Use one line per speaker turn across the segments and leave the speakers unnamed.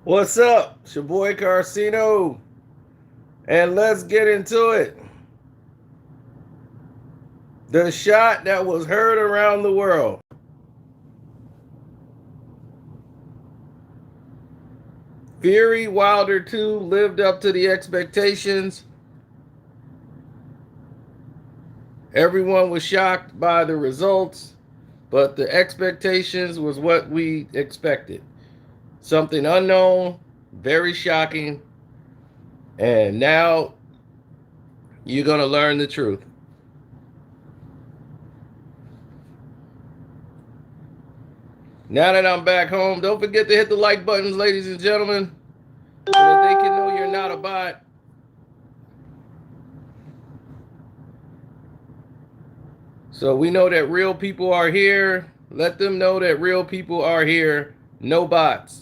What's up? It's your boy Carcino, and let's get into it. The shot that was heard around the world. Fury Wilder 2 lived up to the expectations. Everyone was shocked by the results, but the expectations was what we expected. Something unknown, very shocking, and now you're going to learn the truth. Now that I'm back home, don't forget to hit the like buttons, ladies and gentlemen, so that they can know you're not a bot. So we know that real people are here. Let them know that real people are here. No bots.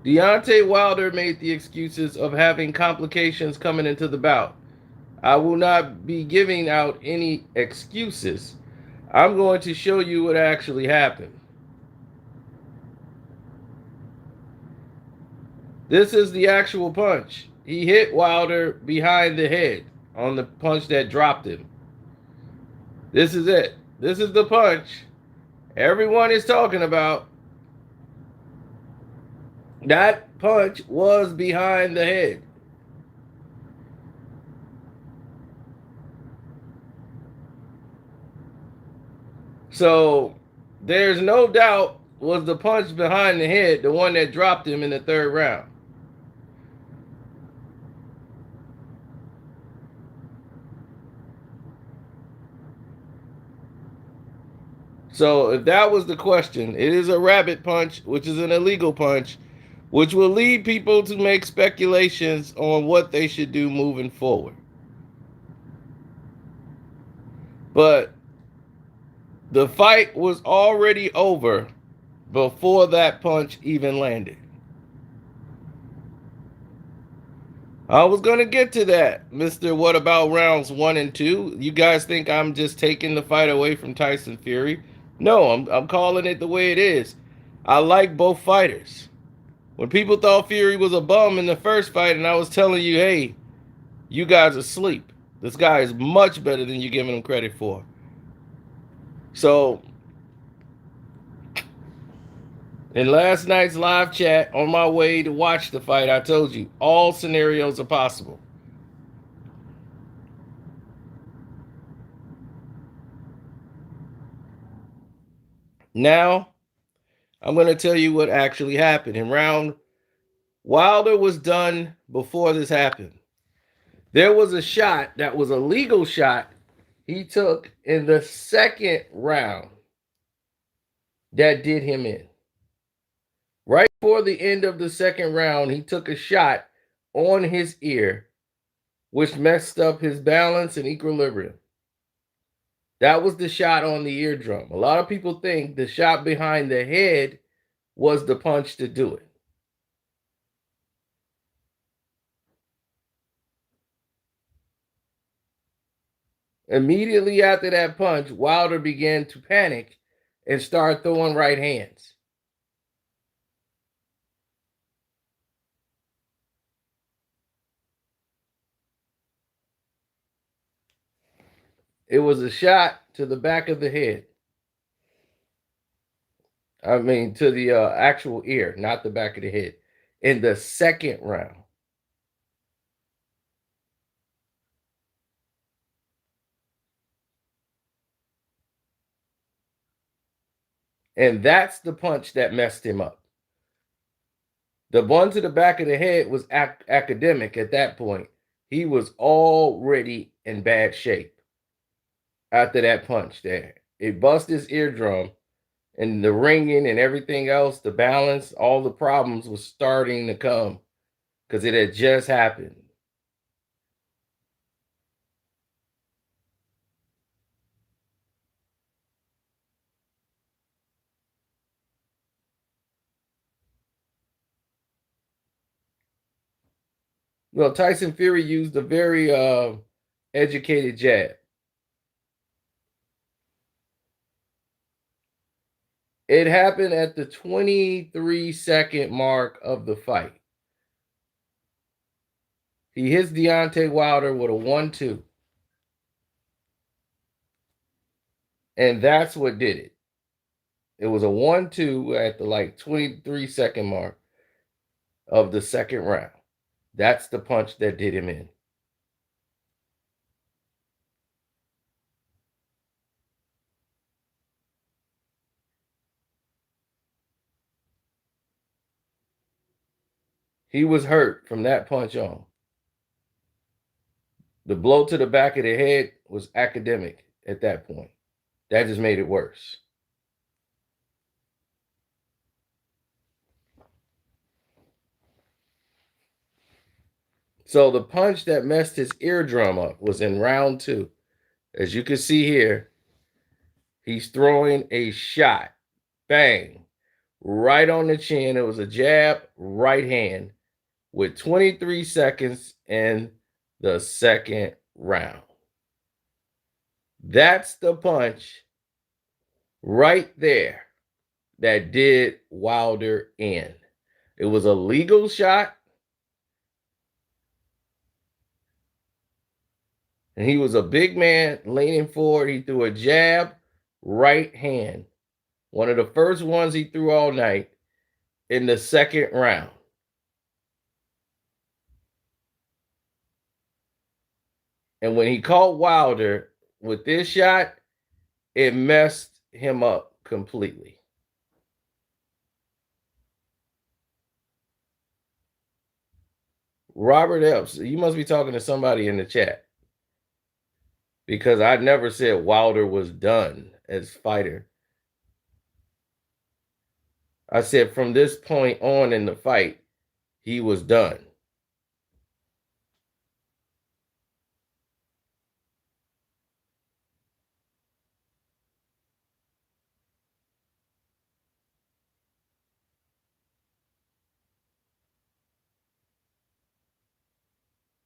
Deontay Wilder made the excuses of having complications coming into the bout. I will not be giving out any excuses. I'm going to show you what actually happened. This is the actual punch. He hit Wilder behind the head on the punch that dropped him. This is it. This is the punch everyone is talking about. That punch was behind the head. So there's no doubt was the punch behind the head the one that dropped him in the third round. So if that was the question, it is a rabbit punch, which is an illegal punch, which will lead people to make speculations on what they should do moving forward. But the fight was already over before that punch even landed. I was going to get to that, Mr. What about rounds 1 and 2? You guys think I'm just taking the fight away from Tyson Fury? No, I'm calling it the way it is. I like both fighters. When people thought Fury was a bum in the first fight, and I was telling you, hey, you guys are asleep. This guy is much better than you're giving him credit for. So, in last night's live chat on my way to watch the fight, I told you all scenarios are possible. Now, I'm going to tell you what actually happened. In round, Wilder was done before this happened. There was a shot that was a legal shot he took in the second round that did him in. Right before the end of the second round, he took a shot on his ear, which messed up his balance and equilibrium. That was the shot on the eardrum. A lot of people think the shot behind the head was the punch to do it. Immediately after that punch, Wilder began to panic and start throwing right hands. It was a shot to the back of the head. I mean, to the actual ear, not the back of the head, in the second round. And that's the punch that messed him up. The one to the back of the head was academic at that point. He was already in bad shape after that punch there. It bust his eardrum, and the ringing and everything else, the balance, all the problems was starting to come because it had just happened. Well, Tyson Fury used a very educated jab. It happened at the 23-second mark of the fight. He hits Deontay Wilder with a 1-2. And that's what did it. It was a 1-2 at the 23-second mark of the second round. That's the punch that did him in. He was hurt from that punch on. The blow to the back of the head was academic at that point. That just made it worse. So the punch that messed his eardrum up was in round 2. As you can see here, he's throwing a shot. Bang. Right on the chin. It was a jab, right hand, with 23 seconds in the second round. That's the punch right there that did Wilder in. It was a legal shot. And he was a big man leaning forward. He threw a jab, right hand. One of the first ones he threw all night in the second round. And when he caught Wilder with this shot, it messed him up completely. Robert Epps, you must be talking to somebody in the chat. Because I never said Wilder was done as fighter. I said from this point on in the fight, he was done.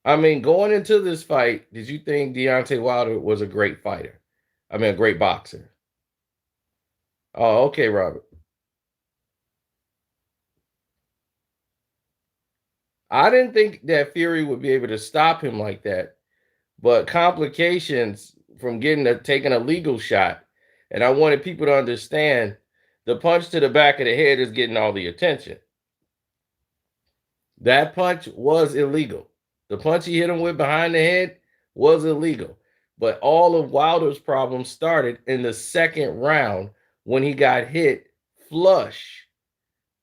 I mean, going into this fight, did you think Deontay Wilder was a great fighter? I mean, a great boxer. Oh, okay, Robert. I didn't think that Fury would be able to stop him like that, but complications from taking a legal shot, and I wanted people to understand the punch to the back of the head is getting all the attention. That punch was illegal. The punch he hit him with behind the head was illegal. But all of Wilder's problems started in the second round when he got hit flush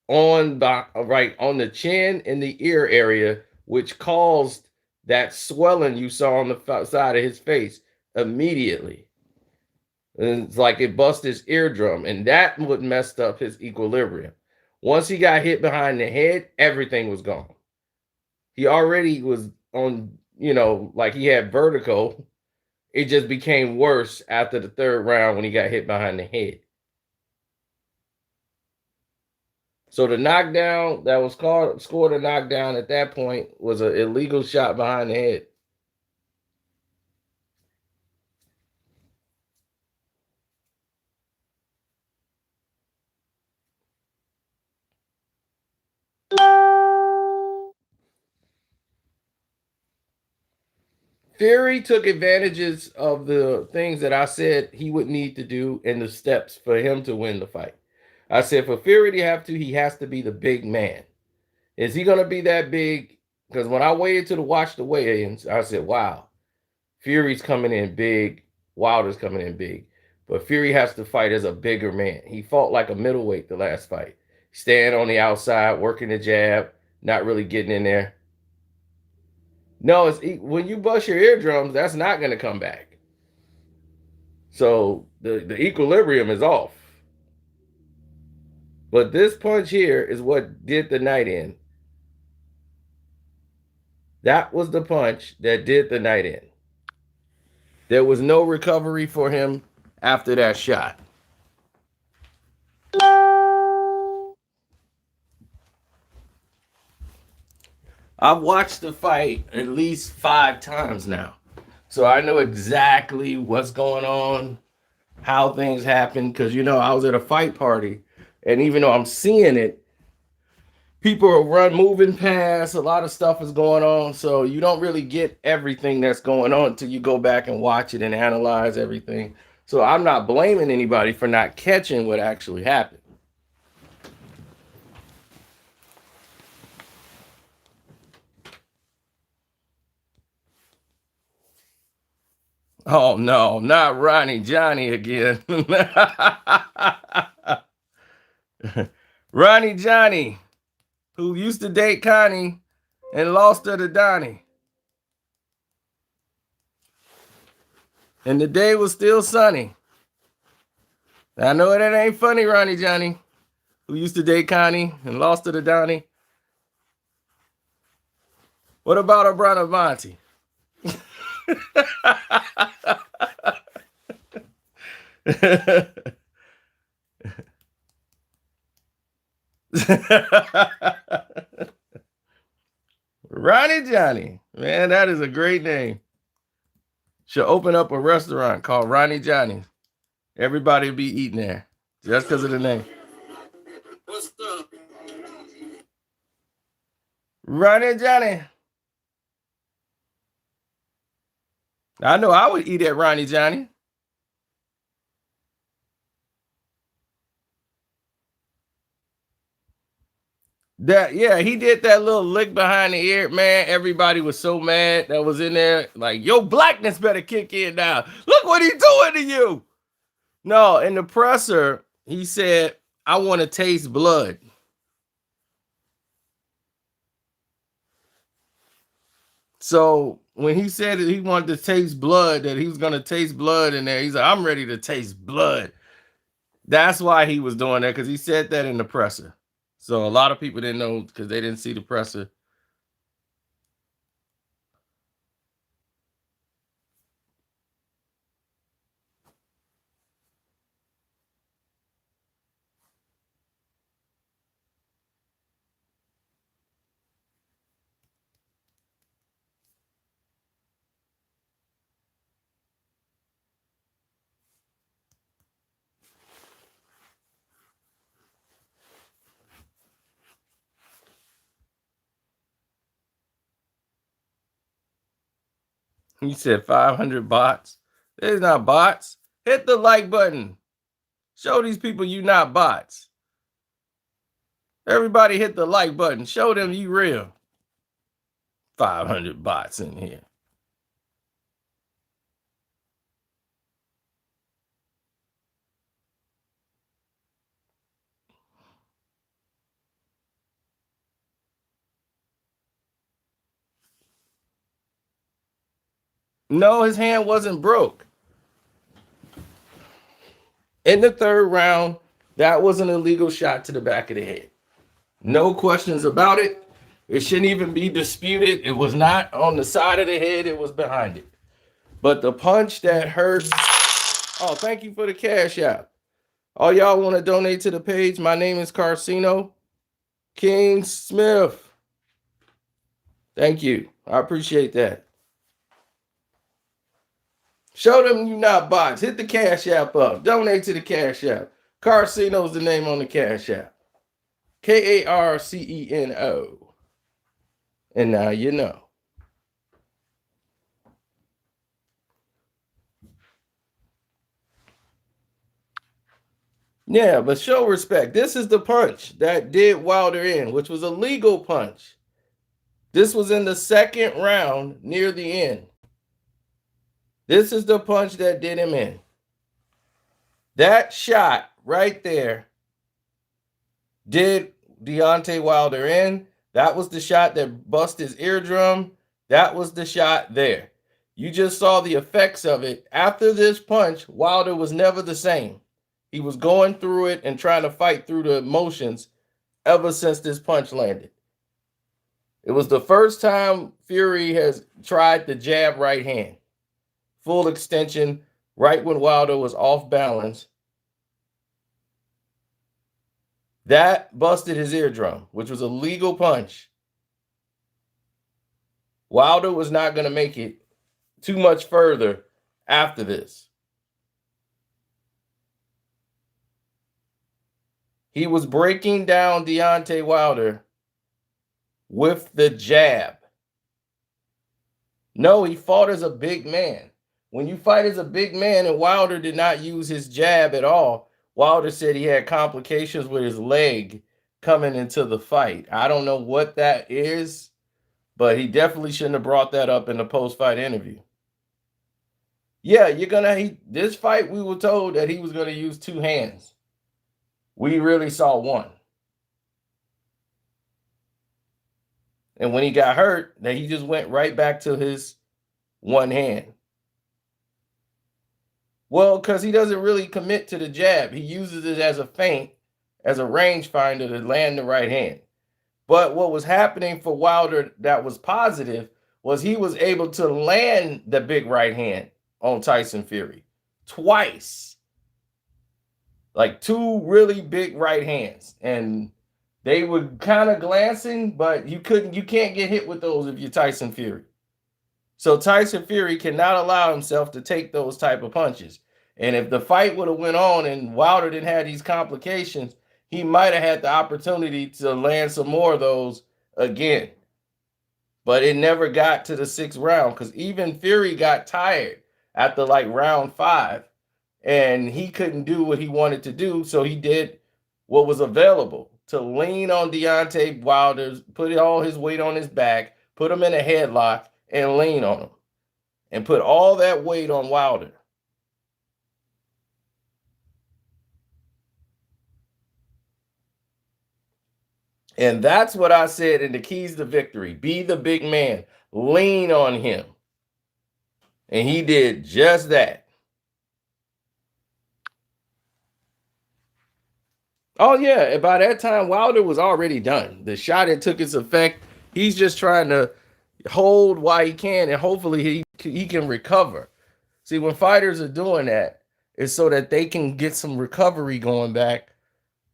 on the chin and the ear area, which caused that swelling you saw on the side of his face immediately. And it's like it busted his eardrum, and that would messed up his equilibrium. Once he got hit behind the head, everything was gone. He already was on, like he had vertigo. It just became worse after the third round when he got hit behind the head. So the knockdown that was scored a knockdown at that point was an illegal shot behind the head. Fury took advantages of the things that I said he would need to do and the steps for him to win the fight. I said for Fury to have to, he has to be the big man. Is he going to be that big? Because when I waited to watch the weigh-ins, I said, wow, Fury's coming in big, Wilder's coming in big. But Fury has to fight as a bigger man. He fought like a middleweight the last fight. Staying on the outside, working the jab, not really getting in there. No, when you bust your eardrums, that's not going to come back. So the equilibrium is off. But this punch here is what did the night in. That was the punch that did the night in. There was no recovery for him after that shot. I've watched the fight at least 5 times now. So I know exactly what's going on, how things happen. Because, I was at a fight party And even though I'm seeing it, people are moving past. A lot of stuff is going on. So you don't really get everything that's going on until you go back and watch it and analyze everything. So I'm not blaming anybody for not catching what actually happened. Oh no, not Ronnie Johnny again. Ronnie Johnny, who used to date Connie and lost her to Donnie. And the day was still sunny. I know that ain't funny, Ronnie Johnny, who used to date Connie and lost her to Donnie. What about O'Brien Monty? Ronnie Johnny. Man, that is a great name. Should open up a restaurant called Ronnie Johnny. Everybody will be eating there just because of the name. What's up? Ronnie Johnny. I know I would eat at Ronnie Johnny. Yeah, he did that little lick behind the ear, man. Everybody was so mad that was in there. Like, your blackness better kick in now. Look what he's doing to you. No, in the presser, he said, I want to taste blood. So when he said that he wanted to taste blood, that he was going to taste blood in there, he's like, I'm ready to taste blood. That's why he was doing that, because he said that in the presser. So a lot of people didn't know because they didn't see the presser. He said 500 bots. There's not bots. Hit the like button. Show these people you not bots. Everybody hit the like button. Show them you real. 500 bots in here. No, his hand wasn't broke. In the third round, that was an illegal shot to the back of the head. No questions about it. It shouldn't even be disputed. It was not on the side of the head, it was behind it. But the punch that hurt. Oh, thank you for the cash app. All y'all want to donate to the page? My name is Carcino King Smith. Thank you. I appreciate that. Show them you not bots. Hit the cash app up. Donate to the cash app. Carcino's the name on the cash app. Karceno. And now you know. Yeah, but show respect. This is the punch that did Wilder in, which was a legal punch. This was in the second round near the end. This is the punch that did him in. That shot right there did Deontay Wilder in. That was the shot that bust his eardrum. That was the shot there. You just saw the effects of it. After this punch, Wilder was never the same. He was going through it and trying to fight through the emotions ever since this punch landed. It was the first time Fury has tried the jab right hand. Full extension, right when Wilder was off balance. That busted his eardrum, which was a legal punch. Wilder was not going to make it too much further after this. He was breaking down Deontay Wilder with the jab. No, he fought as a big man. When you fight as a big man, and Wilder did not use his jab at all, Wilder said he had complications with his leg coming into the fight. I don't know what that is, but he definitely shouldn't have brought that up in the post-fight interview. Yeah, this fight, we were told that he was gonna use two hands. We really saw one. And when he got hurt, then he just went right back to his one hand. Well, because he doesn't really commit to the jab. He uses it as a feint, as a rangefinder to land the right hand. But what was happening for Wilder that was positive was he was able to land the big right hand on Tyson Fury twice. Like two really big right hands. And they were kind of glancing, but you can't get hit with those if you're Tyson Fury. So Tyson Fury cannot allow himself to take those type of punches. And if the fight would have went on and Wilder didn't have these complications, he might have had the opportunity to land some more of those again. But it never got to the sixth round because even Fury got tired after like round 5 and he couldn't do what he wanted to do. So he did what was available to lean on Deontay Wilder, put all his weight on his back, put him in a headlock and lean on him and put all that weight on Wilder. And that's what I said in the keys to victory. Be the big man. Lean on him. And he did just that. Oh, yeah. And by that time, Wilder was already done. The shot had took its effect. He's just trying to hold while he can, and hopefully he can recover. See, when fighters are doing that, it's so that they can get some recovery going back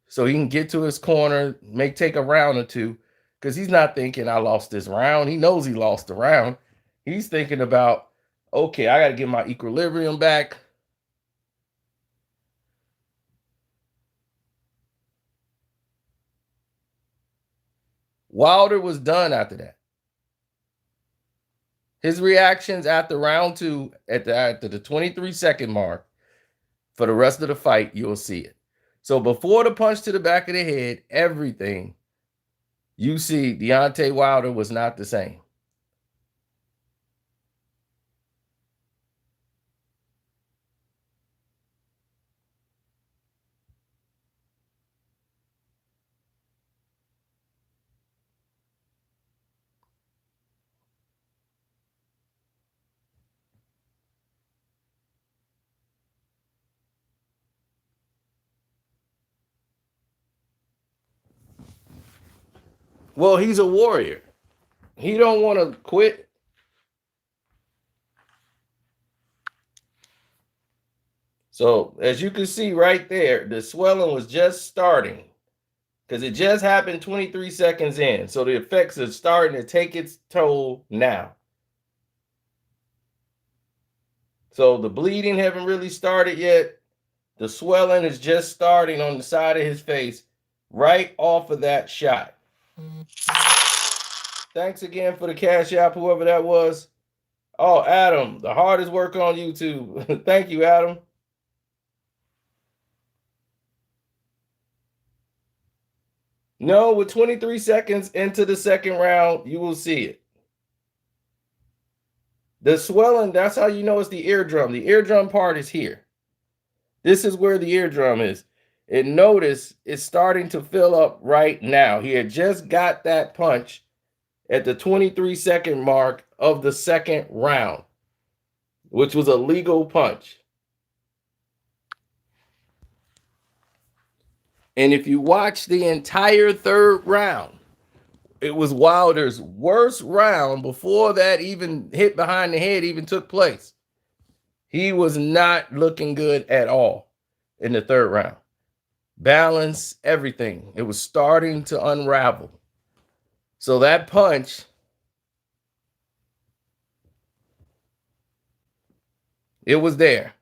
so he can get to his corner, may take a round or two, because he's not thinking, I lost this round. He knows he lost the round. He's thinking about, okay, I got to get my equilibrium back. Wilder was done after that. His reactions after round 2 at the 23-second mark for the rest of the fight, you'll see it. So before the punch to the back of the head, everything, you see Deontay Wilder was not the same. Well, he's a warrior. He don't want to quit. So as you can see right there, the swelling was just starting because it just happened 23 seconds in. So the effects are starting to take its toll now. So the bleeding haven't really started yet. The swelling is just starting on the side of his face right off of that shot. Thanks again for the cash app, whoever that was. Oh, Adam, the hardest work on YouTube. Thank you, Adam. No, with 23 seconds into the second round, you will see it. The swelling, that's how you know it's the eardrum. The eardrum part is here. This is where the eardrum is. And notice it's starting to fill up right now. He had just got that punch at the 23-second mark of the second round, which was a legal punch. And if you watch the entire third round, it was Wilder's worst round before that even hit behind the head even took place. He was not looking good at all in the third round. Balance, everything. It was starting to unravel. So that punch, it was there.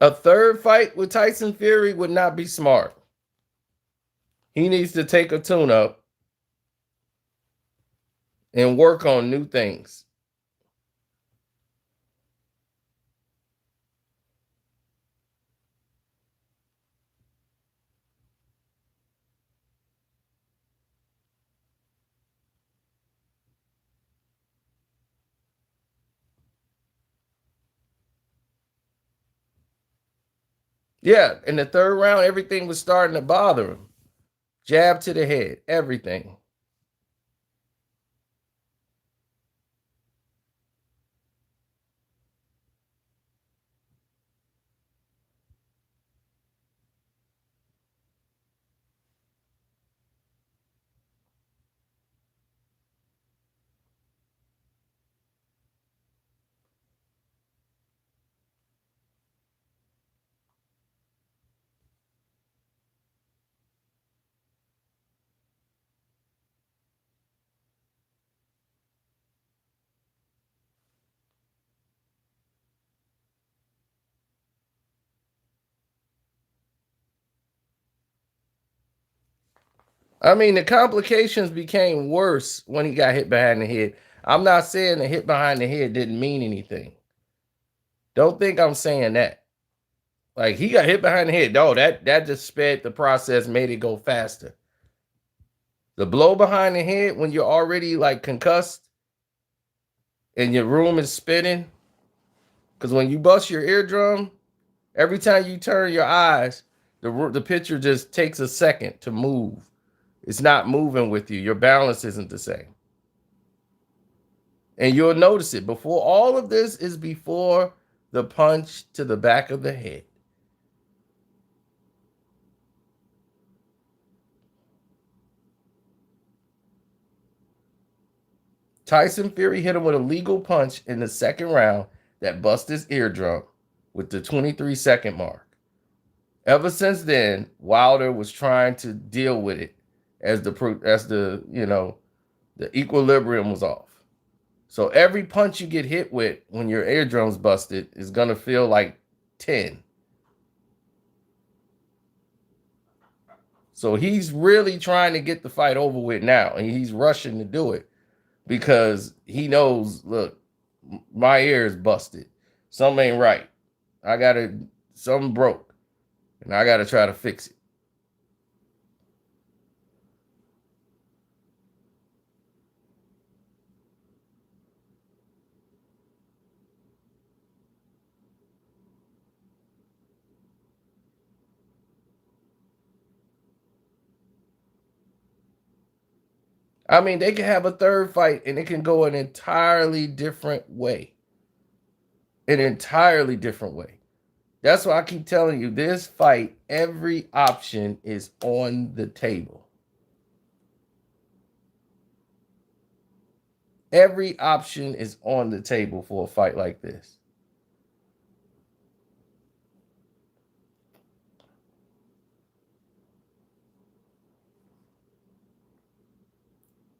A third fight with Tyson Fury would not be smart. He needs to take a tune up and work on new things. Yeah, in the third round, everything was starting to bother him. Jab to the head, everything. I mean, the complications became worse when he got hit behind the head. I'm not saying the hit behind the head didn't mean anything. Don't think I'm saying that. Like, he got hit behind the head. No, that just sped the process, made it go faster. The blow behind the head when you're already like concussed and your room is spinning, because when you bust your eardrum, every time you turn your eyes, the picture just takes a second to move. It's not moving with you. Your balance isn't the same. And you'll notice it. Before all of this is before the punch to the back of the head. Tyson Fury hit him with a legal punch in the second round that busted his eardrum with the 23-second mark. Ever since then, Wilder was trying to deal with it as the equilibrium was off. So every punch you get hit with when your eardrum's busted is gonna feel like 10. So he's really trying to get the fight over with now, and he's rushing to do it because he knows, look, my ear is busted. Something ain't right. Something broke, and I gotta try to fix it. I mean, they can have a third fight and it can go an entirely different way. An entirely different way. That's why I keep telling you, this fight, every option is on the table. Every option is on the table for a fight like this.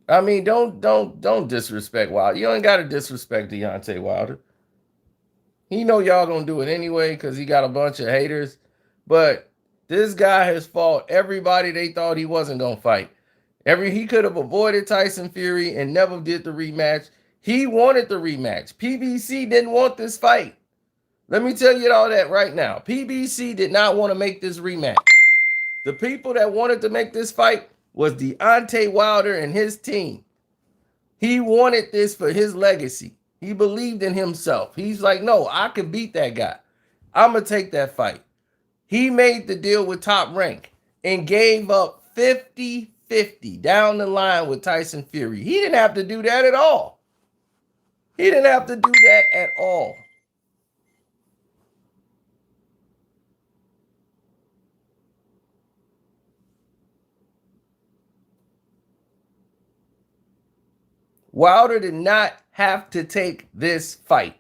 I mean, don't disrespect Wilder. You ain't got to disrespect Deontay Wilder. He know y'all gonna do it anyway because he got a bunch of haters. But this guy has fought everybody they thought he wasn't gonna fight. He could have avoided Tyson Fury and never did the rematch. He wanted the rematch. PBC didn't want this fight. Let me tell you all that right now. PBC did not want to make this rematch. The people that wanted to make this fight was Deontay Wilder and his team. He wanted this for his legacy. He believed in himself. He's like, no, I can beat that guy. I'm going to take that fight. He made the deal with Top Rank and gave up 50-50 down the line with Tyson Fury. He didn't have to do that at all. He didn't have to do that at all. Wilder did not have to take this fight.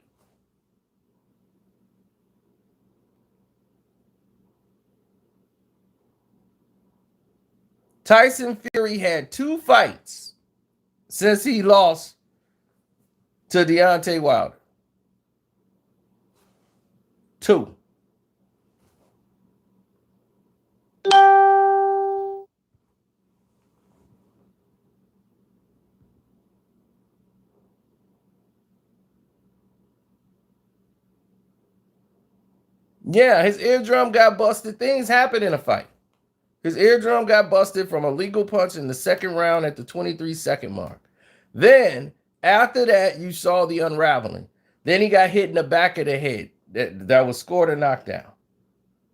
Tyson Fury had 2 fights since he lost to Deontay Wilder. 2. Yeah, his eardrum got busted. Things happen in a fight. His eardrum got busted from a legal punch in the second round at the 23-second mark. Then, after that, you saw the unraveling. Then he got hit in the back of the head. That was scored a knockdown.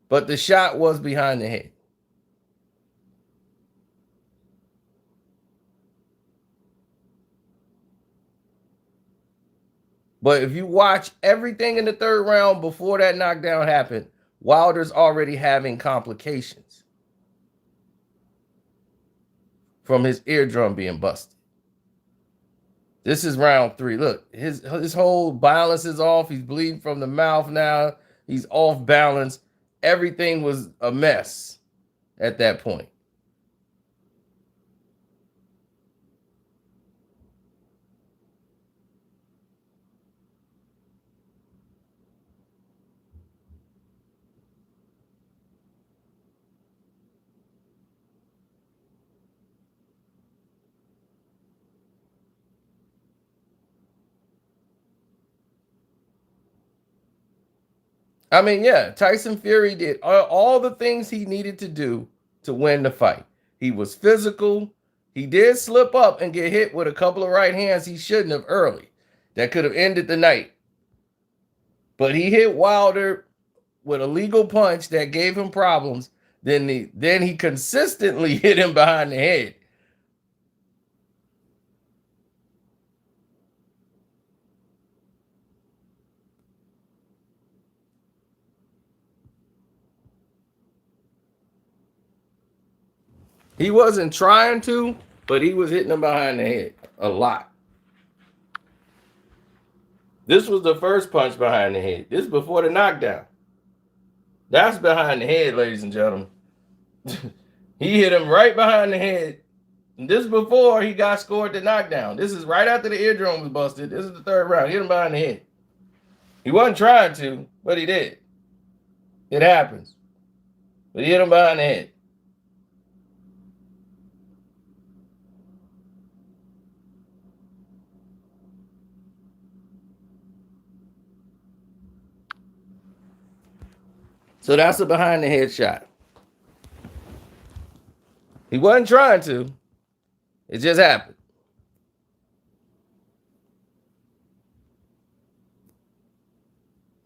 But the shot was behind the head. But if you watch everything in the third round before that knockdown happened, Wilder's already having complications from his eardrum being busted. This is round 3. Look, his whole balance is off. He's bleeding from the mouth now. He's off balance. Everything was a mess at that point. I mean, yeah, Tyson Fury did all the things he needed to do to win the fight. He was physical. He did slip up and get hit with a couple of right hands he shouldn't have early. That could have ended the night. But he hit Wilder with a legal punch that gave him problems. Then he consistently hit him behind the head. He wasn't trying to, but he was hitting him behind the head a lot. This was the first punch behind the head. This is before the knockdown. That's behind the head, ladies and gentlemen. He hit him right behind the head. And this is before he got scored the knockdown. This is right after the eardrum was busted. This is the third round. Hit him behind the head. He wasn't trying to, but he did. It happens. But he hit him behind the head. So that's a behind the head shot. He wasn't trying to. It just happened.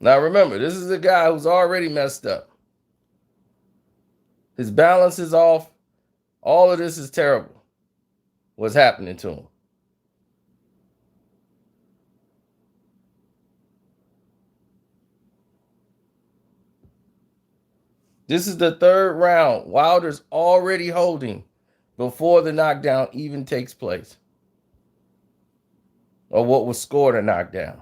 Now remember, this is a guy who's already messed up. His balance is off. All of this is terrible. What's happening to him? This is the third round. Wilder's already holding before the knockdown even takes place. Or what was scored a knockdown.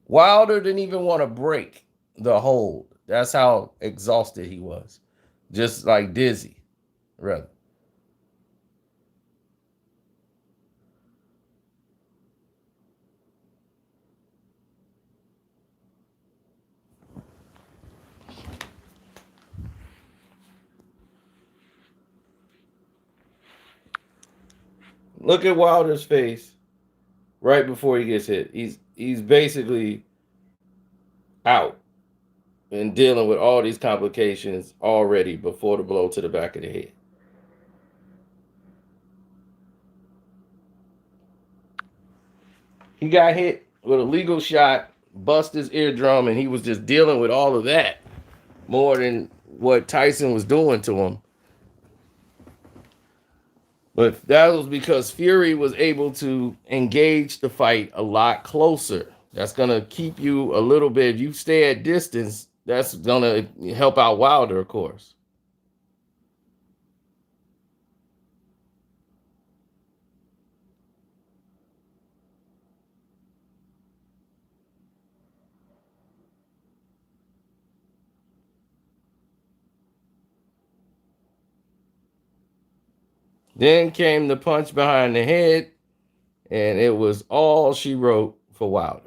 Wilder didn't even want to break the hold. That's how exhausted he was. Just like dizzy, rather. Look at Wilder's face right before he gets hit. He's basically out and dealing with all these complications already before the blow to the back of the head. He got hit with a legal shot, bust his eardrum, and he was just dealing with all of that more than what Tyson was doing to him. But that was because Fury was able to engage the fight a lot closer. That's going to keep you a little bit. If you stay at distance, that's going to help out Wilder, of course. Then came the punch behind the head, and it was all she wrote for Wilder.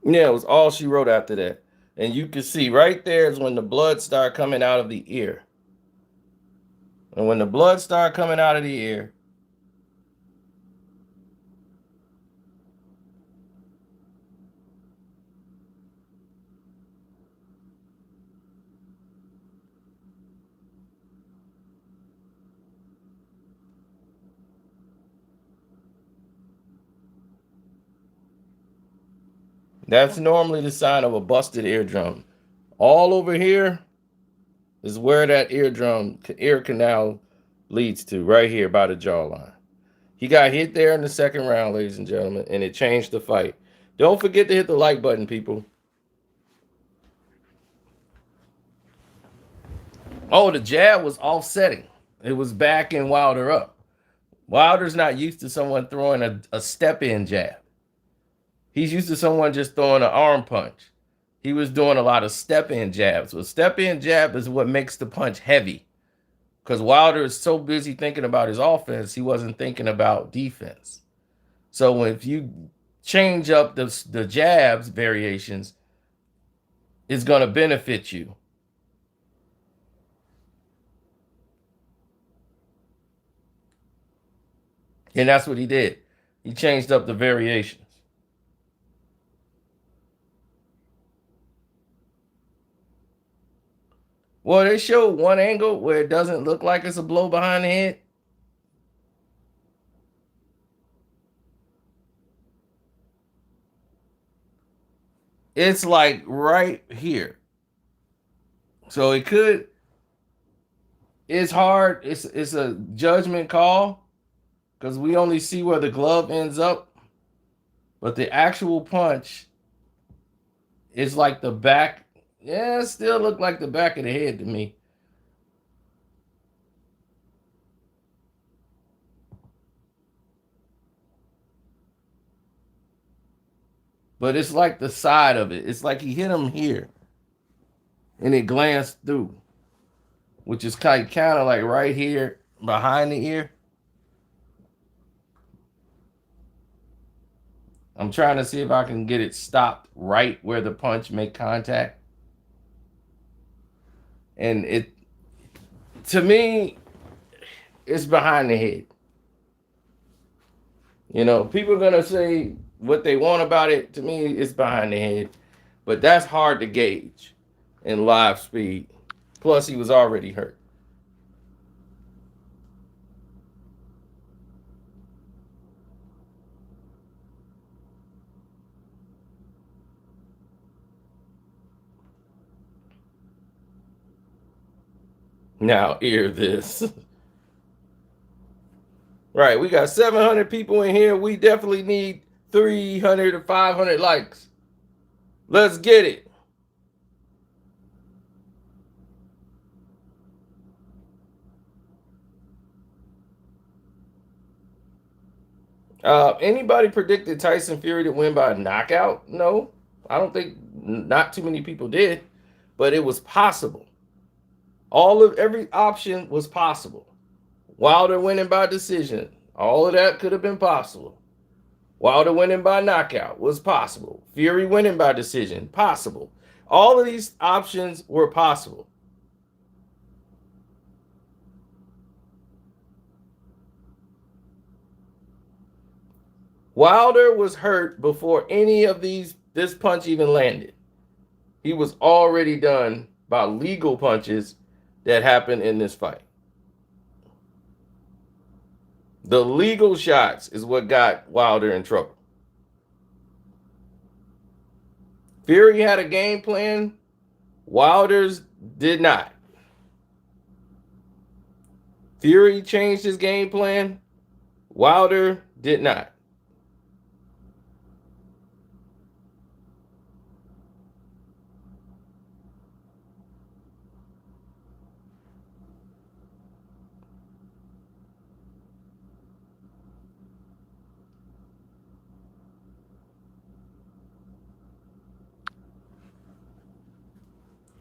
Yeah, it was all she wrote after that. And you can see right there is when the blood started coming out of the ear. And when the blood started coming out of the ear, that's normally the sign of a busted eardrum. All over here is where that ear canal leads to, right here by the jawline. He got hit there in the second round, ladies and gentlemen, and it changed the fight. Don't forget to hit the like button, people. Oh, the jab was offsetting. It was backing Wilder up. Wilder's not used to someone throwing a step-in jab. He's used to someone just throwing an arm punch. He was doing a lot of step-in jabs. A step-in jab is what makes the punch heavy. Because Wilder is so busy thinking about his offense, he wasn't thinking about defense. So if you change up the jabs variations, it's going to benefit you. And that's what he did. He changed up the variations. Well, they showed one angle where it doesn't look like it's a blow behind the head. It's like right here. So it could, it's hard. It's a judgment call because we only see where the glove ends up. But the actual punch is like the back. Yeah, it still looked like the back of the head to me. But it's like the side of it. It's like he hit him here and it glanced through, which is kind of like right here behind the ear. I'm trying to see if I can get it stopped right where the punch make contact. And it, to me, it's behind the head. You know, people are going to say what they want about it. To me, it's behind the head. But that's hard to gauge in live speed. Plus, he was already hurt. Now, hear this. Right, we got 700 people in here. We definitely need 300 or 500 likes. Let's get it. Anybody predicted Tyson Fury to win by a knockout? No, I don't think, not too many people did, but it was possible. Every option was possible. Wilder winning by decision, all of that could have been possible. Wilder winning by knockout was possible. Fury winning by decision, possible. All of these options were possible. Wilder was hurt before any of this punch even landed. He was already done by legal punches that happened in this fight. The legal shots is what got Wilder in trouble. Fury had a game plan. Wilder's did not. Fury changed his game plan. Wilder did not.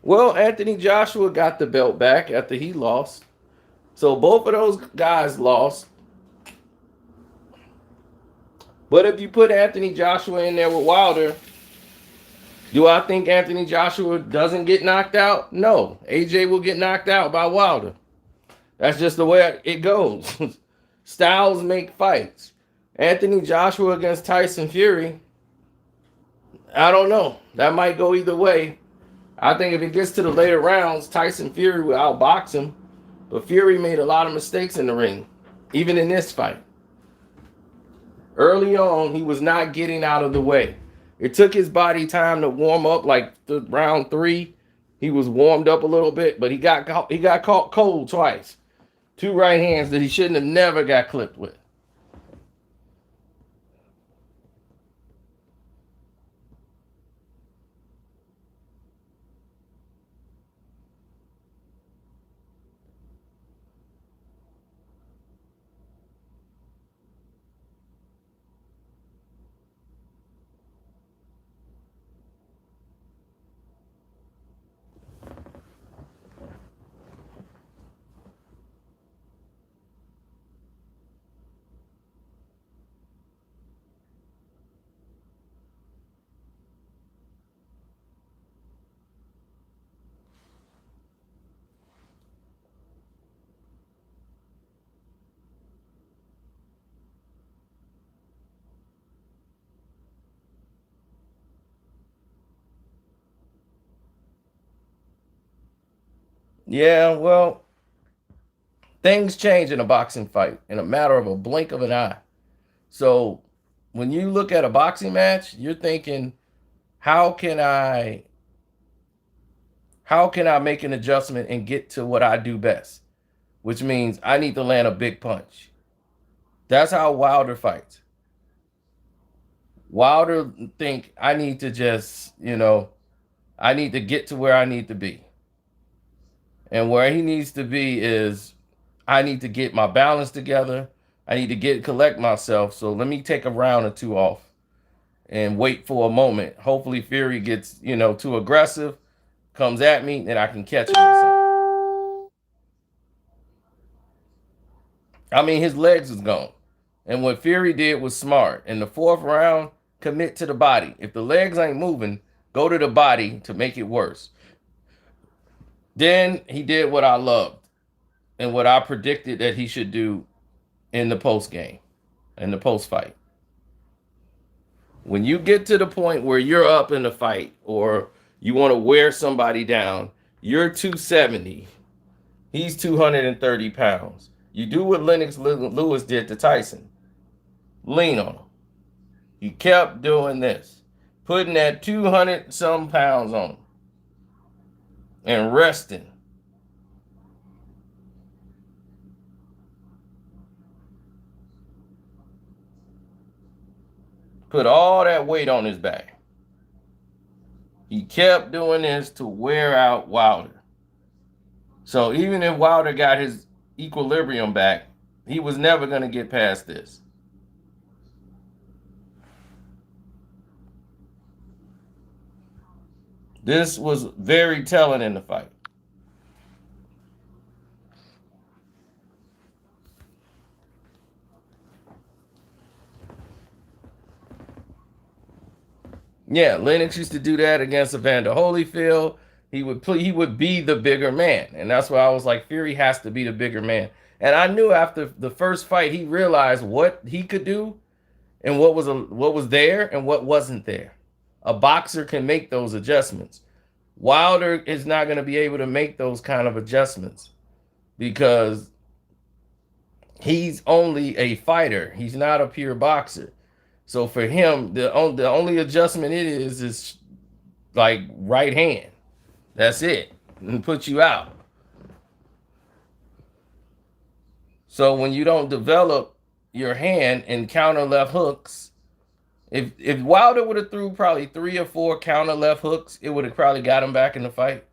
Well, Anthony Joshua got the belt back after he lost. So both of those guys lost. But if you put Anthony Joshua in there with Wilder, do I think Anthony Joshua doesn't get knocked out? No. AJ will get knocked out by Wilder. That's just the way it goes. Styles make fights. Anthony Joshua against Tyson Fury, I don't know. That might go either way. I think if it gets to the later rounds, Tyson Fury will outbox him. But Fury made a lot of mistakes in the ring, even in this fight. Early on, he was not getting out of the way. It took his body time to warm up, like round 3. He was warmed up a little bit, but he got caught cold twice. 2 right hands that he shouldn't have never got clipped with. Yeah, well, things change in a boxing fight in a matter of a blink of an eye. So when you look at a boxing match, you're thinking, how can I make an adjustment and get to what I do best? Which means I need to land a big punch. That's how Wilder fights. Wilder think I need to just, I need to get to where I need to be. And where he needs to be is I need to get my balance together. I need to collect myself. So let me take a round or 2 off and wait for a moment. Hopefully Fury gets, too aggressive, comes at me, and I can catch him. I mean, his legs is gone. And what Fury did was smart. In the 4th round, commit to the body. If the legs ain't moving, go to the body to make it worse. Then he did what I loved and what I predicted that he should do in the post game, in the post fight. When you get to the point where you're up in the fight or you want to wear somebody down, you're 270. He's 230 pounds. You do what Lennox Lewis did to Tyson. Lean on him. He kept doing this, putting that 200 some pounds on him and resting. Put all that weight on his back. He kept doing this to wear out Wilder. So even if Wilder got his equilibrium back, he was never going to get past this. This was very telling in the fight. Yeah, Lennox used to do that against Evander Holyfield. He would be the bigger man. And that's why I was like, Fury has to be the bigger man. And I knew after the first fight, he realized what he could do and what was there and what wasn't there. A boxer can make those adjustments. Wilder is not going to be able to make those kind of adjustments because he's only a fighter. He's not a pure boxer. So for him, the only adjustment it is like right hand. That's it, and put you out. So when you don't develop your hand and counter left hooks, if Wilder would have threw probably 3 or 4 counter left hooks, it would have probably got him back in the fight.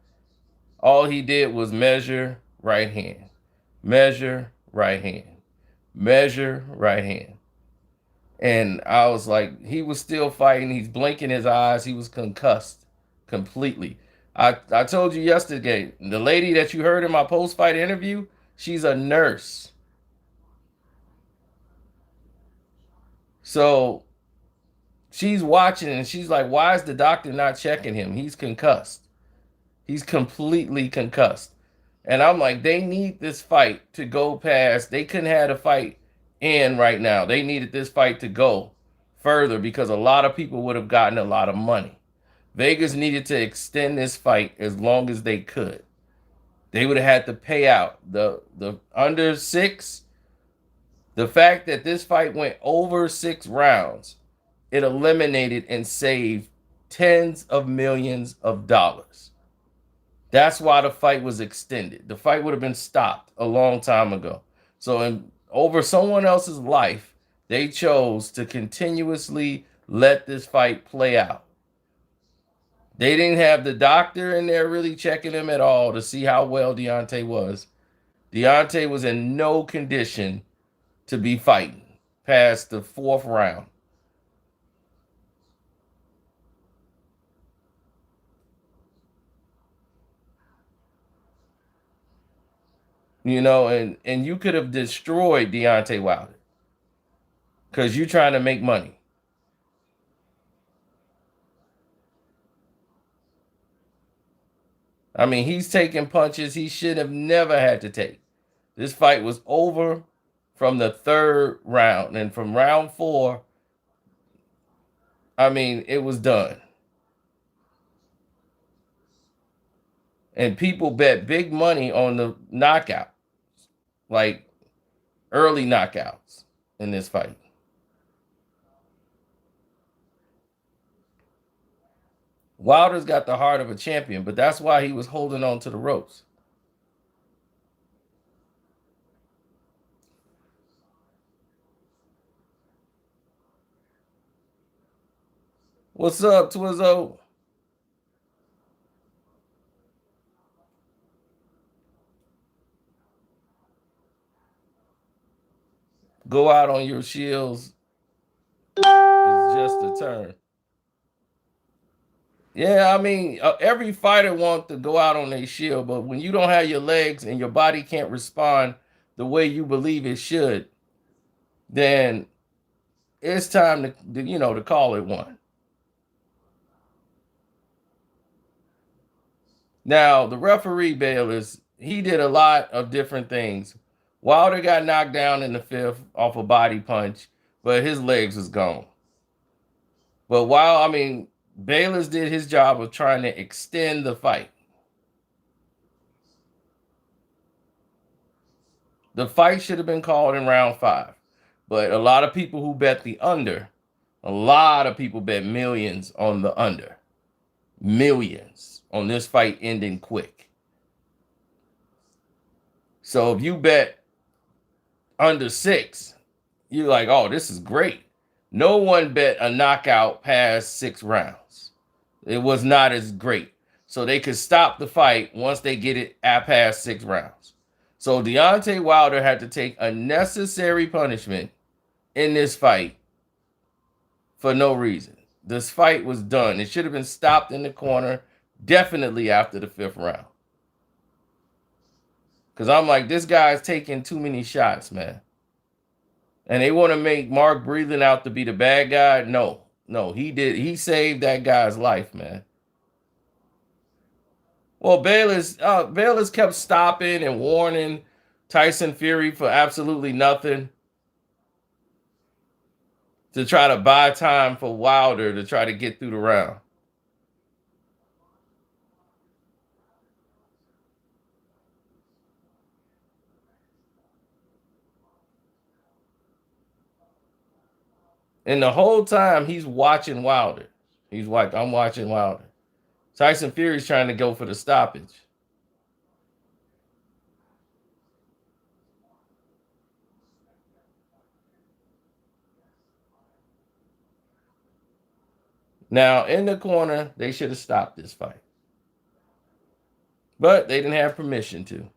All he did was measure right hand, measure right hand, measure right hand. And I was like, he was still fighting. He's blinking his eyes. He was concussed completely. I told you yesterday, the lady that you heard in my post-fight interview, she's a nurse. So she's watching and she's like, why is the doctor not checking him? He's concussed. He's completely concussed. And I'm like, they need this fight to go past. They couldn't have the fight in right now. They needed this fight to go further because a lot of people would have gotten a lot of money. Vegas needed to extend this fight as long as they could. They would have had to pay out the under 6. The fact that this fight went over 6 rounds, it eliminated and saved tens of millions of dollars. That's why the fight was extended. The fight would have been stopped a long time ago. So over someone else's life, they chose to continuously let this fight play out. They didn't have the doctor in there really checking him at all to see how well Deontay was. Deontay was in no condition to be fighting past the 4th round. You know, and you could have destroyed Deontay Wilder because you're trying to make money. I mean, he's taking punches he should have never had to take. This fight was over from the 3rd round. And from round 4, I mean, it was done. And people bet big money on the knockout, like early knockouts in this fight. Wilder's got the heart of a champion, but that's why he was holding on to the ropes. What's up, Twizzo? Go out on your shields is just a term. Yeah, I mean, every fighter wants to go out on their shield, but when you don't have your legs and your body can't respond the way you believe it should, then it's time to call it one. Now, the referee Bayless, he did a lot of different things. Wilder got knocked down in the 5th off a body punch, but his legs was gone. But Bayless did his job of trying to extend the fight. The fight should have been called in round 5. But a lot of people who bet the under, a lot of people bet millions on the under. Millions on this fight ending quick. So if you bet under 6, you're like, oh, this is great. No one bet a knockout past 6 rounds. It was not as great. So they could stop the fight once they get it at past 6 rounds. So Deontay Wilder had to take a necessary punishment in this fight for no reason. This fight was done. It should have been stopped in the corner, definitely after the 5th round. Because I'm like, this guy's taking too many shots, man. And they want to make Mark Breland out to be the bad guy. No, he saved that guy's life, man. Well, Bayless kept stopping and warning Tyson Fury for absolutely nothing to try to buy time for Wilder to try to get through the round. And the whole time he's watching Wilder. I'm watching Wilder. Tyson Fury's trying to go for the stoppage. Now, in the corner, they should have stopped this fight. But they didn't have permission to.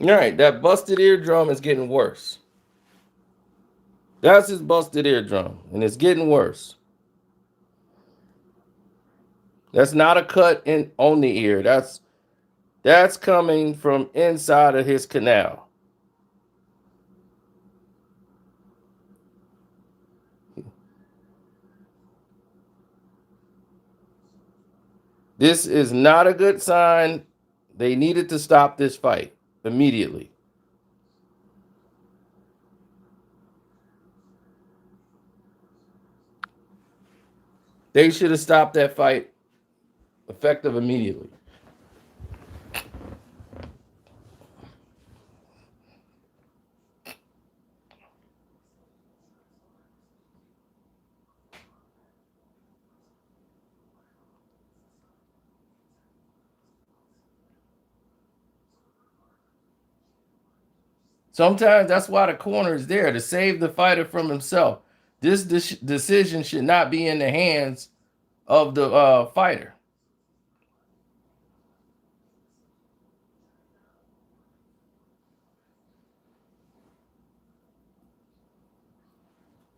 All right, that busted eardrum is getting worse. That's his busted eardrum, and it's getting worse. That's not a cut in on the ear. That's coming from inside of his canal. This is not a good sign. They needed to stop this fight immediately. They should have stopped that fight effective immediately. Sometimes that's why the corner is there to save the fighter from himself. This decision should not be in the hands of the fighter.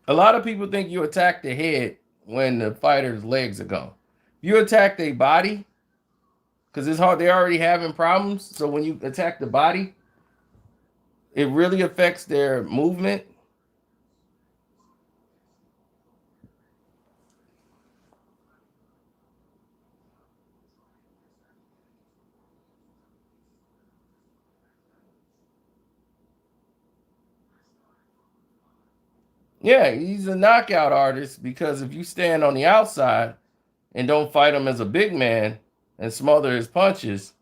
A lot of people think you attack the head when the fighter's legs are gone. If you attack their body, because it's hard, they're already having problems. So when you attack the body, it really affects their movement. Yeah, he's a knockout artist because if you stand on the outside and don't fight him as a big man and smother his punches,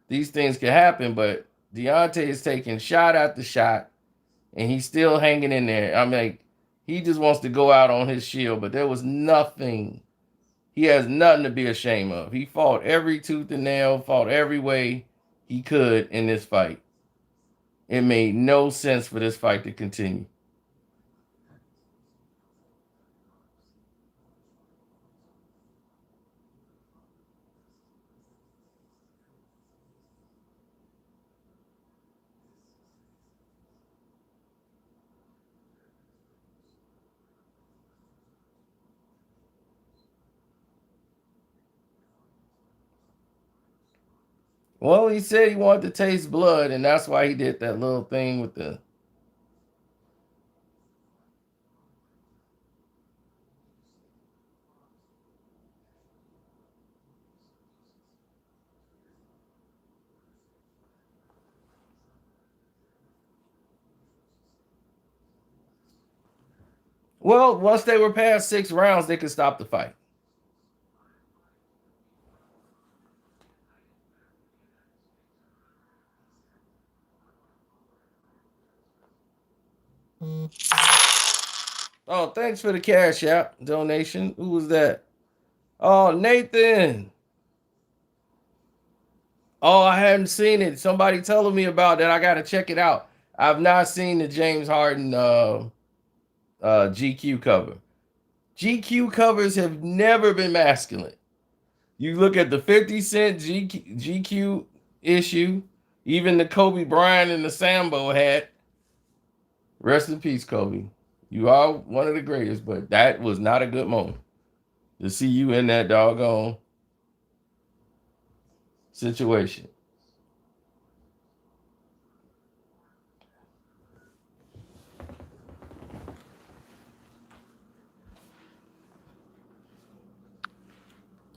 these things can happen. But Deontay is taking shot after shot and he's still hanging in there. I mean, he just wants to go out on his shield, but there was nothing. He has nothing to be ashamed of. He fought every tooth and nail, fought every way he could in this fight. It made no sense for this fight to continue. Well, he said he wanted to taste blood, and that's why he did that little thing with the. Well, once they were past 6 rounds, they could stop the fight. Oh, thanks for the cash app donation. Who was that? Oh, Nathan. Oh, I hadn't seen it. Somebody telling me about that. I gotta check it out. I've not seen the James Harden GQ cover. GQ covers have never been masculine. You look at the 50 Cent GQ issue, even the Kobe Bryant and the Sambo hat. Rest in peace, Kobe. You are one of the greatest, but that was not a good moment to see you in that doggone situation.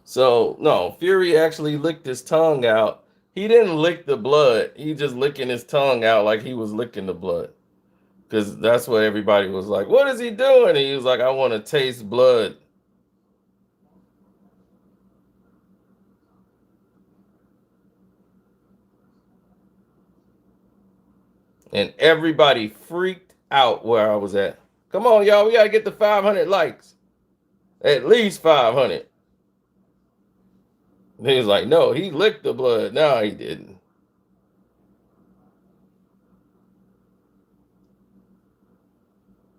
So no, Fury actually licked his tongue out He didn't lick the blood. He just licking his tongue out like he was licking the blood. Because that's what everybody was like, what is he doing? And he was like, I want to taste blood. And everybody freaked out where I was at. Come on, y'all. We got to get to 500 likes. At least 500. And he was like, no, he licked the blood. No, he didn't.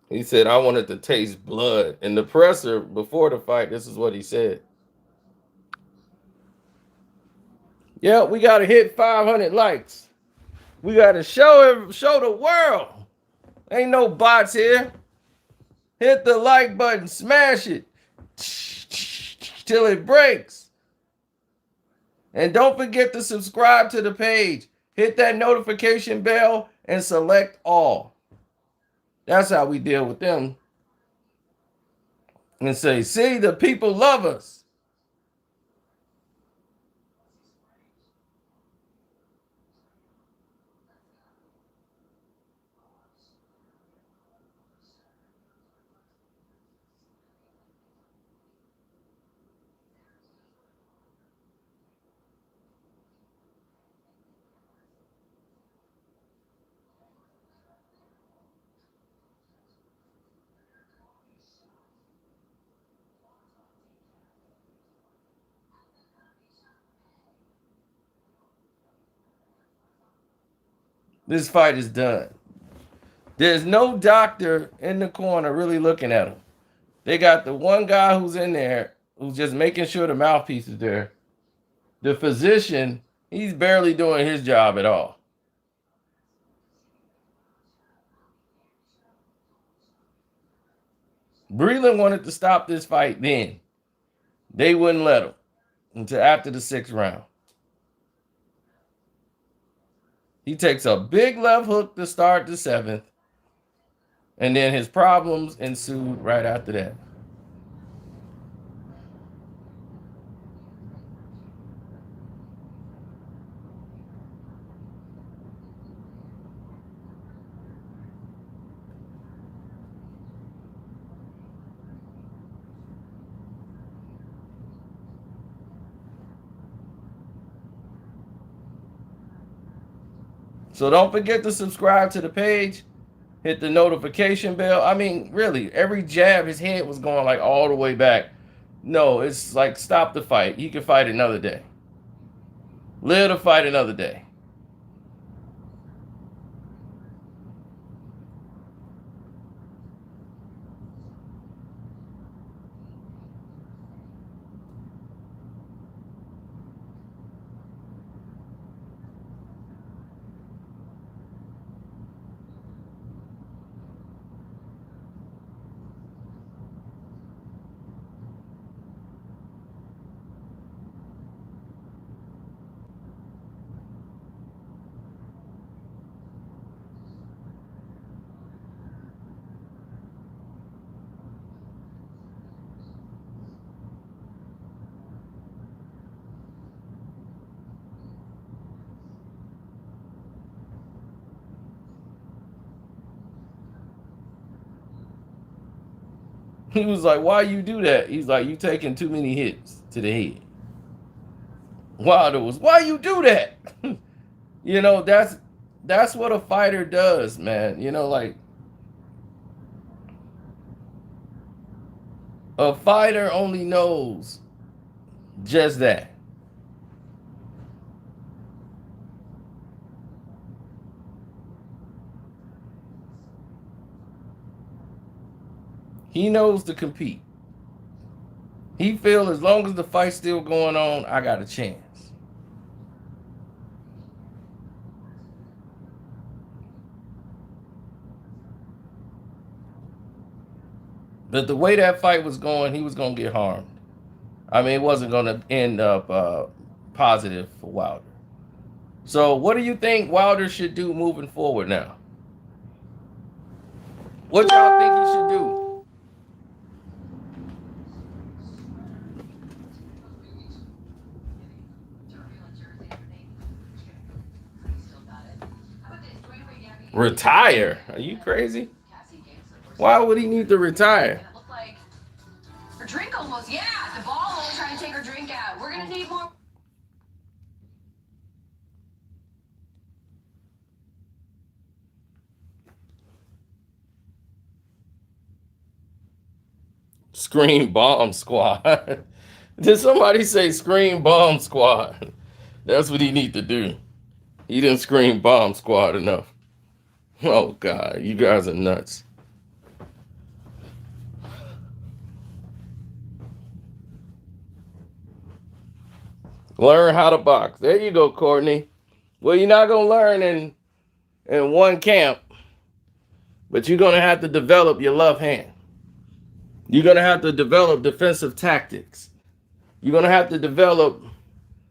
He said, I wanted to taste blood. And the presser, before the fight, this is what he said. Yeah, we got to hit 500 likes. We got to show the world. Ain't no bots here. Hit the like button. Smash it. Till it breaks. And don't forget to subscribe to the page. Hit that notification bell and select all. That's how we deal with them. And say, see, the people love us. This fight is done. There's no doctor in the corner really looking at him. They got the one guy who's in there who's just making sure the mouthpiece is there. The physician, he's barely doing his job at all. Breland wanted to stop this fight then. They wouldn't let him until after the 6th round. He takes a big left hook to start the 7th, and then his problems ensued right after that. So don't forget to subscribe to the page. Hit the notification bell. I mean, really, every jab, his head was going like all the way back. No, it's like stop the fight. He can fight another day. Live to fight another day. He was like, why you do that? He's like, you taking too many hits to the head. Wilder was, why you do that? You know, that's what a fighter does, man. You know, like a fighter only knows just that. He knows to compete. He feel as long as the fight's still going on, I got a chance. But the way that fight was going, he was going to get harmed. I mean, it wasn't going to end up positive for Wilder. So what do you think Wilder should do moving forward now? What y'all think he should do? Retire? Are you crazy? Why would he need to retire?
Her drink almost, yeah. The ball won't try to take her drink out. We're gonna need more.
Scream bomb squad. Did somebody say scream bomb squad? That's what he need to do. He didn't scream bomb squad enough. Oh God, you guys are nuts. Learn how to box. There you go, Courtney. Well, you're not gonna learn in one camp, but you're gonna have to develop your left hand. You're gonna have to develop defensive tactics. You're gonna have to develop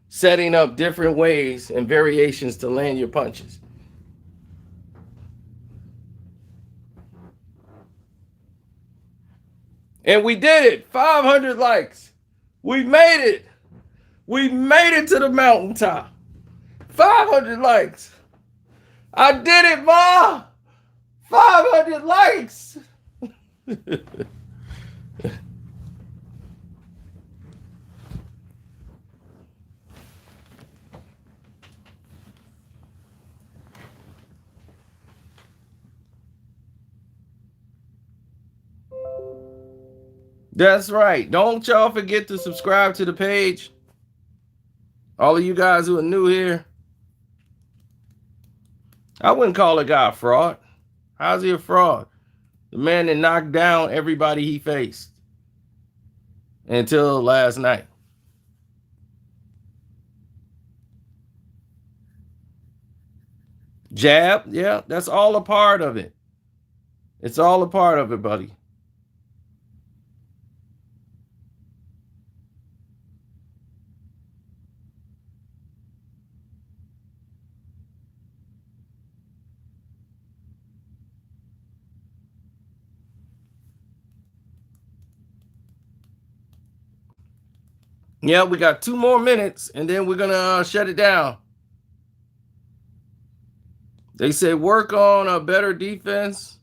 setting up different ways and variations to land your punches. And we did it. 500 likes. We made it. We made it to the mountaintop. 500 likes. I did it, Ma. 500 likes. That's right. Don't y'all forget to subscribe to the page. All of you guys who are new here. I wouldn't call a guy a fraud. How's he a fraud? The man that knocked down everybody he faced until last night. Jab, yeah, that's all a part of it. It's all a part of it, buddy. Yeah, we got 2 more minutes and then we're gonna shut it down. They say work on a better defense.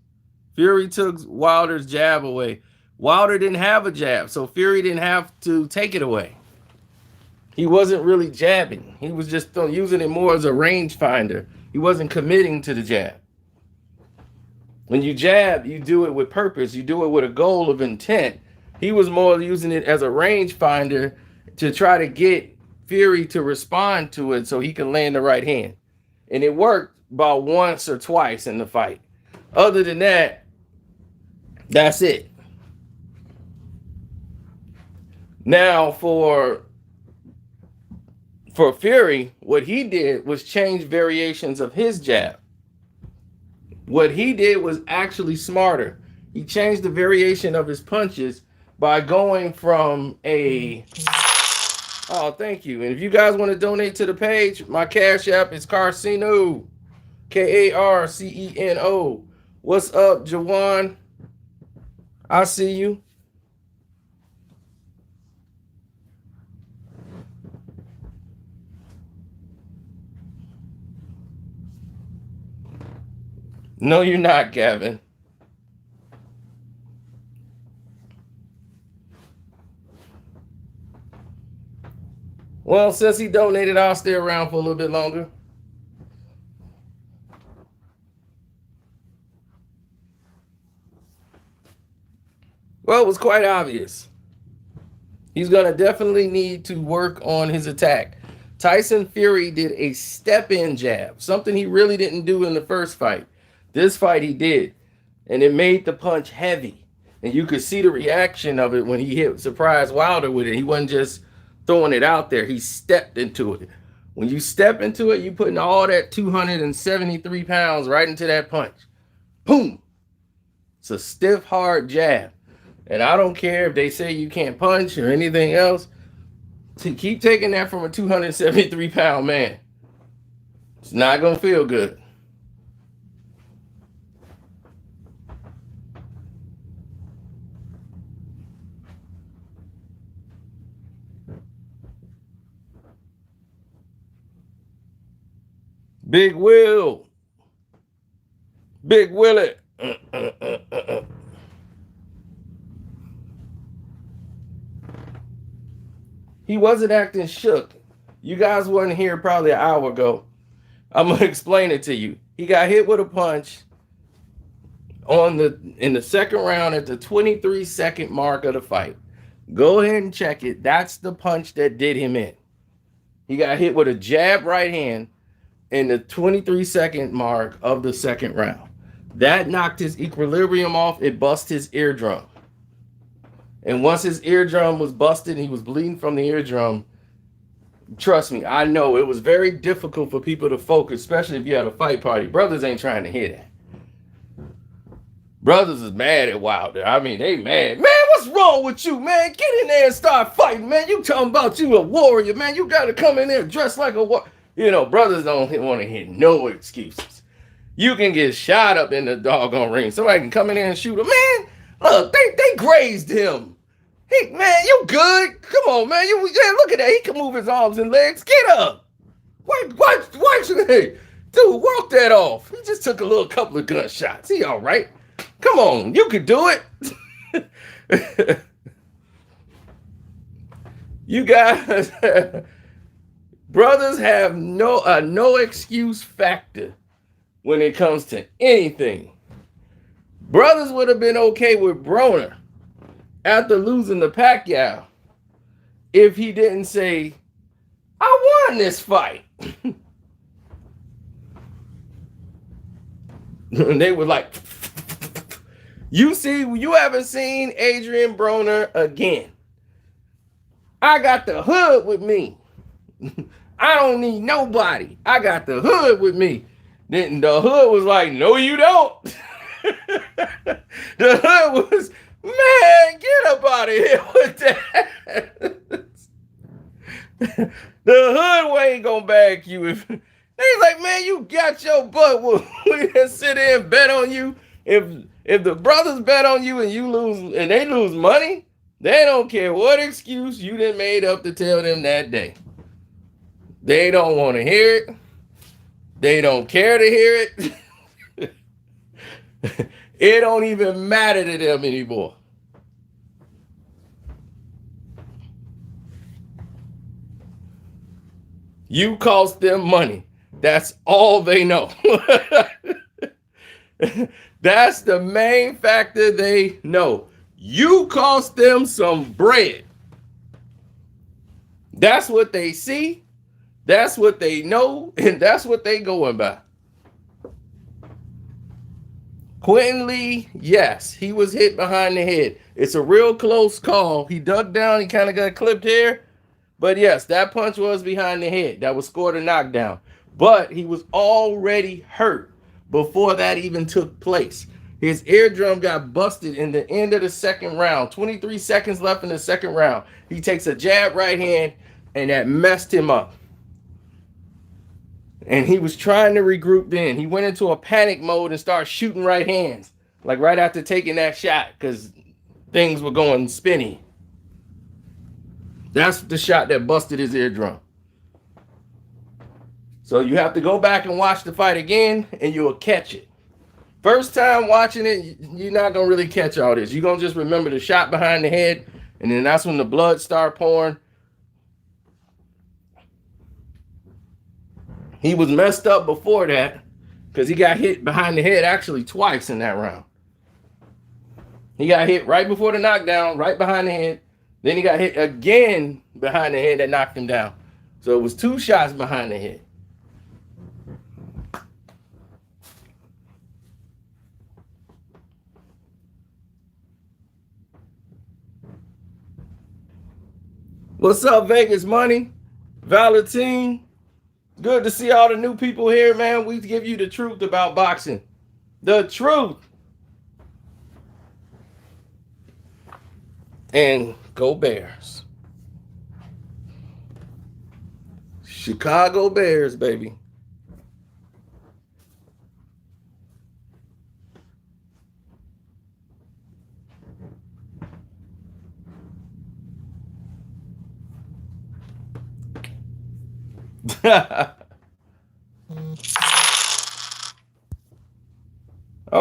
Fury took Wilder's jab away. Wilder didn't have a jab, so Fury didn't have to take it away. He wasn't really jabbing. He was just using it more as a rangefinder. He wasn't committing to the jab. When you jab, you do it with purpose. You do it with a goal of intent. He was more using it as a rangefinder to try to get Fury to respond to it so he can land the right hand. And it worked about once or twice in the fight. Other than that, that's it. Now for Fury, what he did was change variations of his jab. What he did was actually smarter. He changed the variation of his punches by going from a... Oh, thank you. And if you guys want to donate to the page, my Cash App is Carceno. Karceno. What's up, Jawan? I see you. No, you're not, Gavin. Well, since he donated, I'll stay around for a little bit longer. Well, it was quite obvious. He's going to definitely need to work on his attack. Tyson Fury did a step-in jab, something he really didn't do in the first fight. This fight he did, and it made the punch heavy. And you could see the reaction of it when he hit surprise Wilder with it. He wasn't just throwing it out there. He stepped into it. When you step into it, you're putting all that 273 pounds right into that punch. Boom. It's a stiff, hard jab. And I don't care if they say you can't punch or anything else. To keep taking that from a 273-pound man, it's not going to feel good. Big Will. Big Willie. He wasn't acting shook. You guys weren't here probably an hour ago. I'm gonna explain it to you. He got hit with a punch in the second round at the 23-second mark of the fight. Go ahead and check it. That's the punch that did him in. He got hit with a jab right hand in the 23-second mark of the second round. That knocked his equilibrium off. It busted his eardrum. And once his eardrum was busted and he was bleeding from the eardrum, trust me, I know it was very difficult for people to focus, especially if you had a fight party. Brothers ain't trying to hear that. Brothers is mad at Wilder. I mean, they mad. Man, what's wrong with you, man? Get in there and start fighting, man. You talking about you a warrior, man. You got to come in there dressed like a warrior. You know, brothers don't want to hear no excuses. You can get shot up in the doggone ring. Somebody can come in there and shoot him. Man, look, they grazed him. Hey, man, you good? Come on, man. Look at that. He can move his arms and legs. Get up. Why? Hey, dude, walk that off. He just took a couple of gunshots. He all right. Come on, you could do it. You guys, brothers have no excuse factor when it comes to anything. Brothers would have been okay with Broner after losing to Pacquiao if he didn't say, I won this fight. And they were like, you haven't seen Adrian Broner again. I got the hood with me. I don't need nobody. I got the hood with me. Then the hood was like, no, you don't. The hood was, man, get up out of here with that. The hood ain't gonna back you. He's like, man, you got your butt. We can sit there and bet on you. If the brothers bet on you and you lose and they lose money, they don't care what excuse you done made up to tell them that day. They don't want to hear it. They don't care to hear it. It don't even matter to them anymore. You cost them money. That's all they know. That's the main factor they know. You cost them some bread. That's what they see. That's what they know. And that's what they going by. Quentin Lee, yes, he was hit behind the head. It's a real close call. He ducked down. He kind of got clipped here. But yes, that punch was behind the head. That was scored a knockdown. But he was already hurt before that even took place. His eardrum got busted in the end of the second round. 23 seconds left in the second round. He takes a jab right hand, and that messed him up. And he was trying to regroup then. He went into a panic mode and started shooting right hands, like right after taking that shot, because things were going spinny. That's the shot that busted his eardrum. So you have to go back and watch the fight again, and you'll catch it. First time watching it, you're not going to really catch all this. You're going to just remember the shot behind the head, and then that's when the blood started pouring. He was messed up before that because he got hit behind the head actually twice in that round. He got hit right before the knockdown, right behind the head. Then he got hit again behind the head that knocked him down. So it was 2 shots behind the head. What's up, Vegas Money? Valentine? Good to see all the new people here, man. We give you the truth about boxing. The truth. And go Bears. Chicago Bears, baby.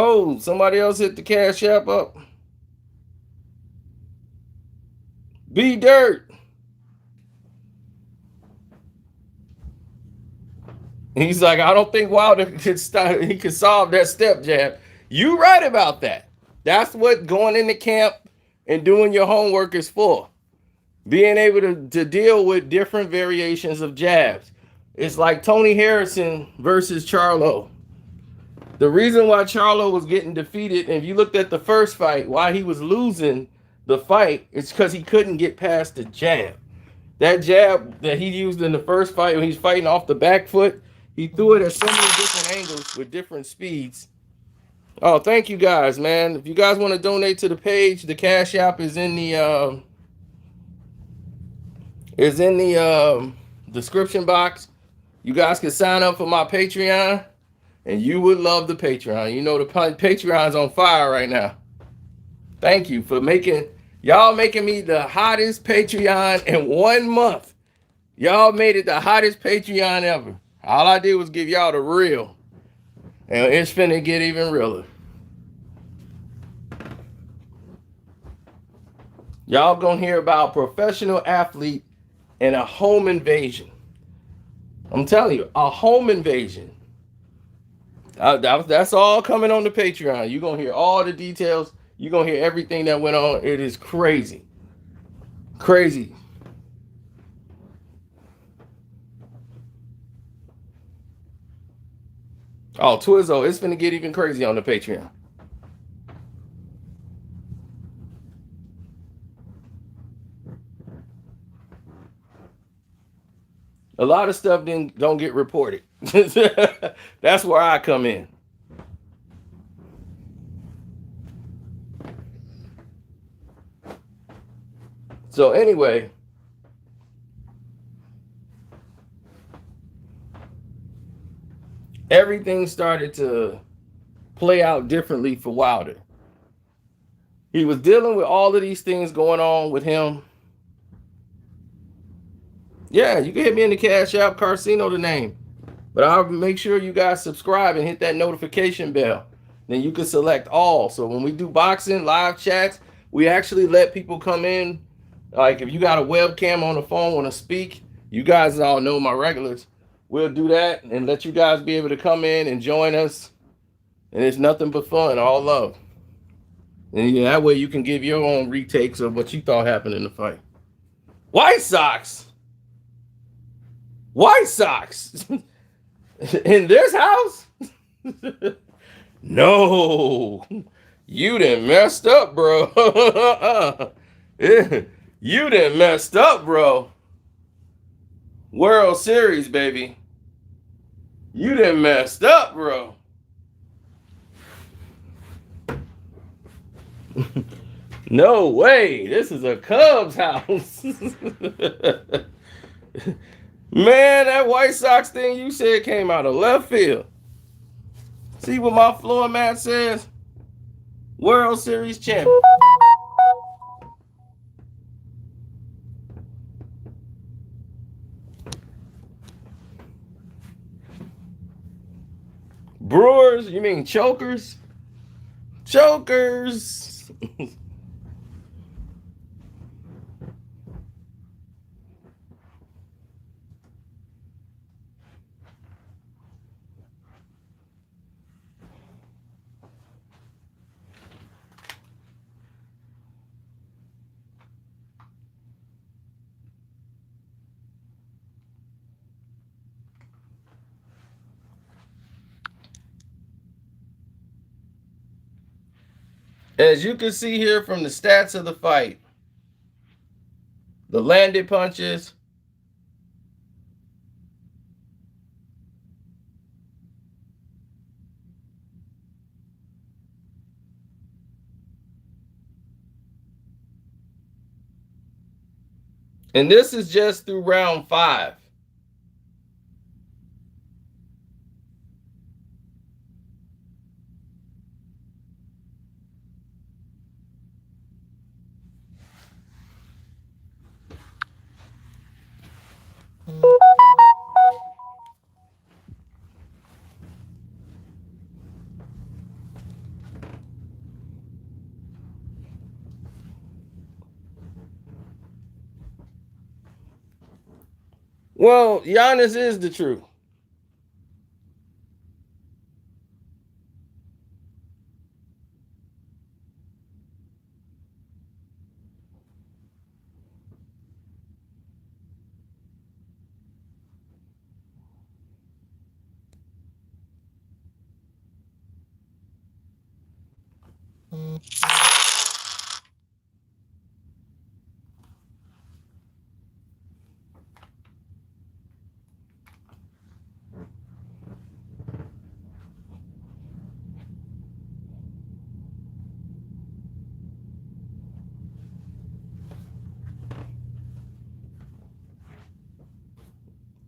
Oh, somebody else hit the Cash App up. B Dirt. He's like, I don't think Wilder he could solve that step jab. You right about that. That's what going into camp and doing your homework is for. Being able to deal with different variations of jabs. It's like Tony Harrison versus Charlo. The reason why Charlo was getting defeated, and if you looked at the first fight, why he was losing the fight, it's because he couldn't get past the jab. That jab that he used in the first fight when he's fighting off the back foot, he threw it at so many different angles with different speeds. Oh, thank you guys, man. If you guys want to donate to the page, the Cash App is in the description box. You guys can sign up for my Patreon, and you would love the Patreon. You know the Patreon's on fire right now. Thank you for making me the hottest Patreon in 1 month. Y'all made it the hottest Patreon ever. All I did was give y'all the real. And it's finna get even realer. Y'all gonna hear about a professional athlete and a home invasion. I'm telling you, a home invasion. That's all coming on the Patreon. You're gonna hear all the details. You're gonna hear everything that went on. It is crazy. Crazy. Oh, Twizzo, it's finna get even crazy on the Patreon. A lot of stuff don't get reported. That's where I come in. So anyway, everything started to play out differently for Wilder. He was dealing with all of these things going on with him. Yeah, you can hit me in the Cash App, Carcino the name. But I'll make sure you guys subscribe and hit that notification bell. Then you can select all. So when we do boxing, live chats, we actually let people come in. Like if you got a webcam on the phone, want to speak, you guys all know my regulars. We'll do that and let you guys be able to come in and join us. And it's nothing but fun, all love. And yeah, that way you can give your own retakes of what you thought happened in the fight. White Sox! White Sox! In this house? No. You done messed up, bro. You done messed up, bro. World Series, baby. You done messed up, bro. No way. This is a Cubs house. Man, that White Sox thing you said came out of left field. See what my floor mat says? World Series champion. Brewers? You mean chokers? Chokers! As you can see here from the stats of the fight, the landed punches, and this is just through round 5. Well, Giannis is the truth.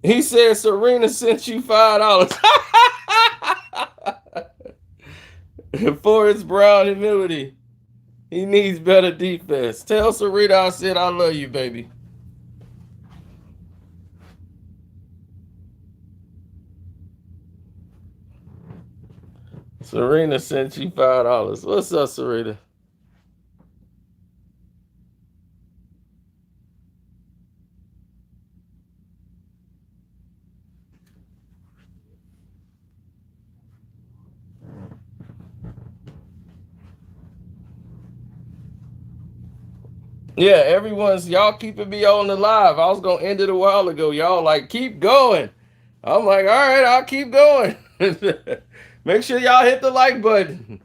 He said Serena sent you $5 for his brown humility. He needs better defense. Tell Serena I said I love you, baby. Serena sent you $5. What's up, Serena? Yeah, everyone's y'all keeping me on the live. I was gonna end it a while ago. Y'all like keep going. I'm like, all right, I'll keep going. Make sure y'all hit the like button.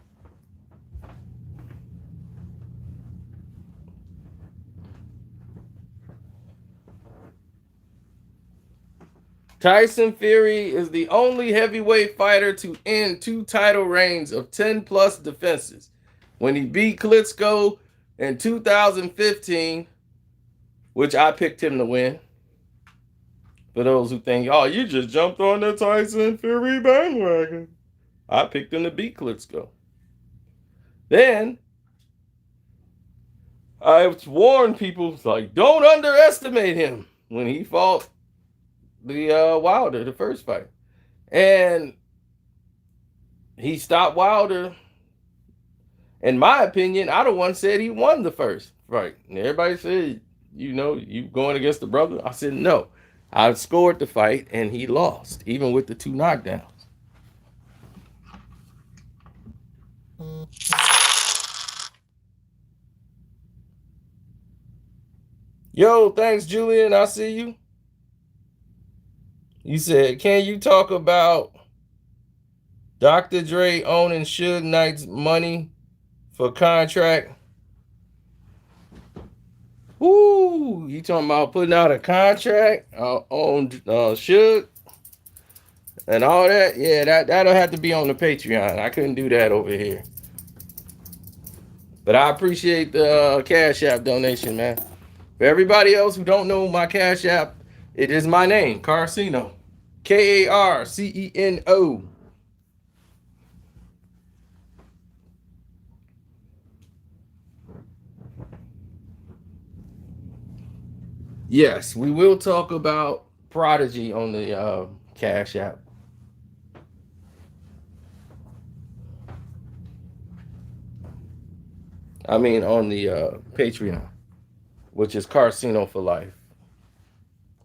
Tyson Fury is the only heavyweight fighter to end 2 title reigns of 10 plus defenses. When he beat Klitschko in 2015, which I picked him to win. For those who think, oh, you just jumped on the Tyson Fury bandwagon. I picked him to beat Klitschko. Then I warned people, like, don't underestimate him when he fought the Wilder, the first fight. And he stopped Wilder. In my opinion, I the one said he won the first fight. And everybody said, you going against the brother? I said, no. I scored the fight and he lost, even with the 2 knockdowns. Yo, thanks, Julian. I see you. You said, can you talk about Dr. Dre owning Suge Knight's money for contract? Woo! You talking about putting out a contract on Suge and all that? Yeah, that'll have to be on the Patreon. I couldn't do that over here. But I appreciate the Cash App donation, man. For everybody else who don't know my Cash App, it is my name, Carcino. Karceno. Yes, we will talk about Prodigy on the Cash App. I mean, on the Patreon, which is Carcino for Life.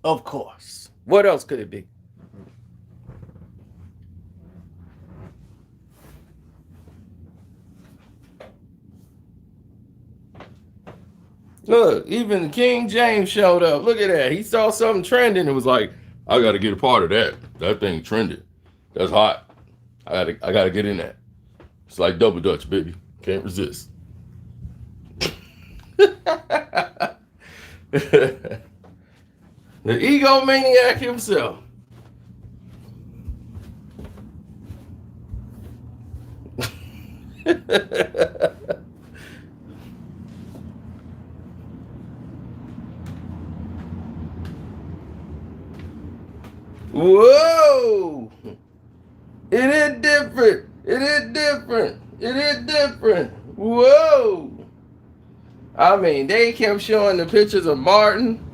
Of course. What else could it be? Look, even King James showed up. Look at that. He saw something trending and was like, I got to get a part of that. That thing trended. That's hot. I gotta get in that. It's like double Dutch, baby. Can't resist. The egomaniac himself. Whoa! It is different. It is different. It is different. Whoa! I mean, they kept showing the pictures of Martin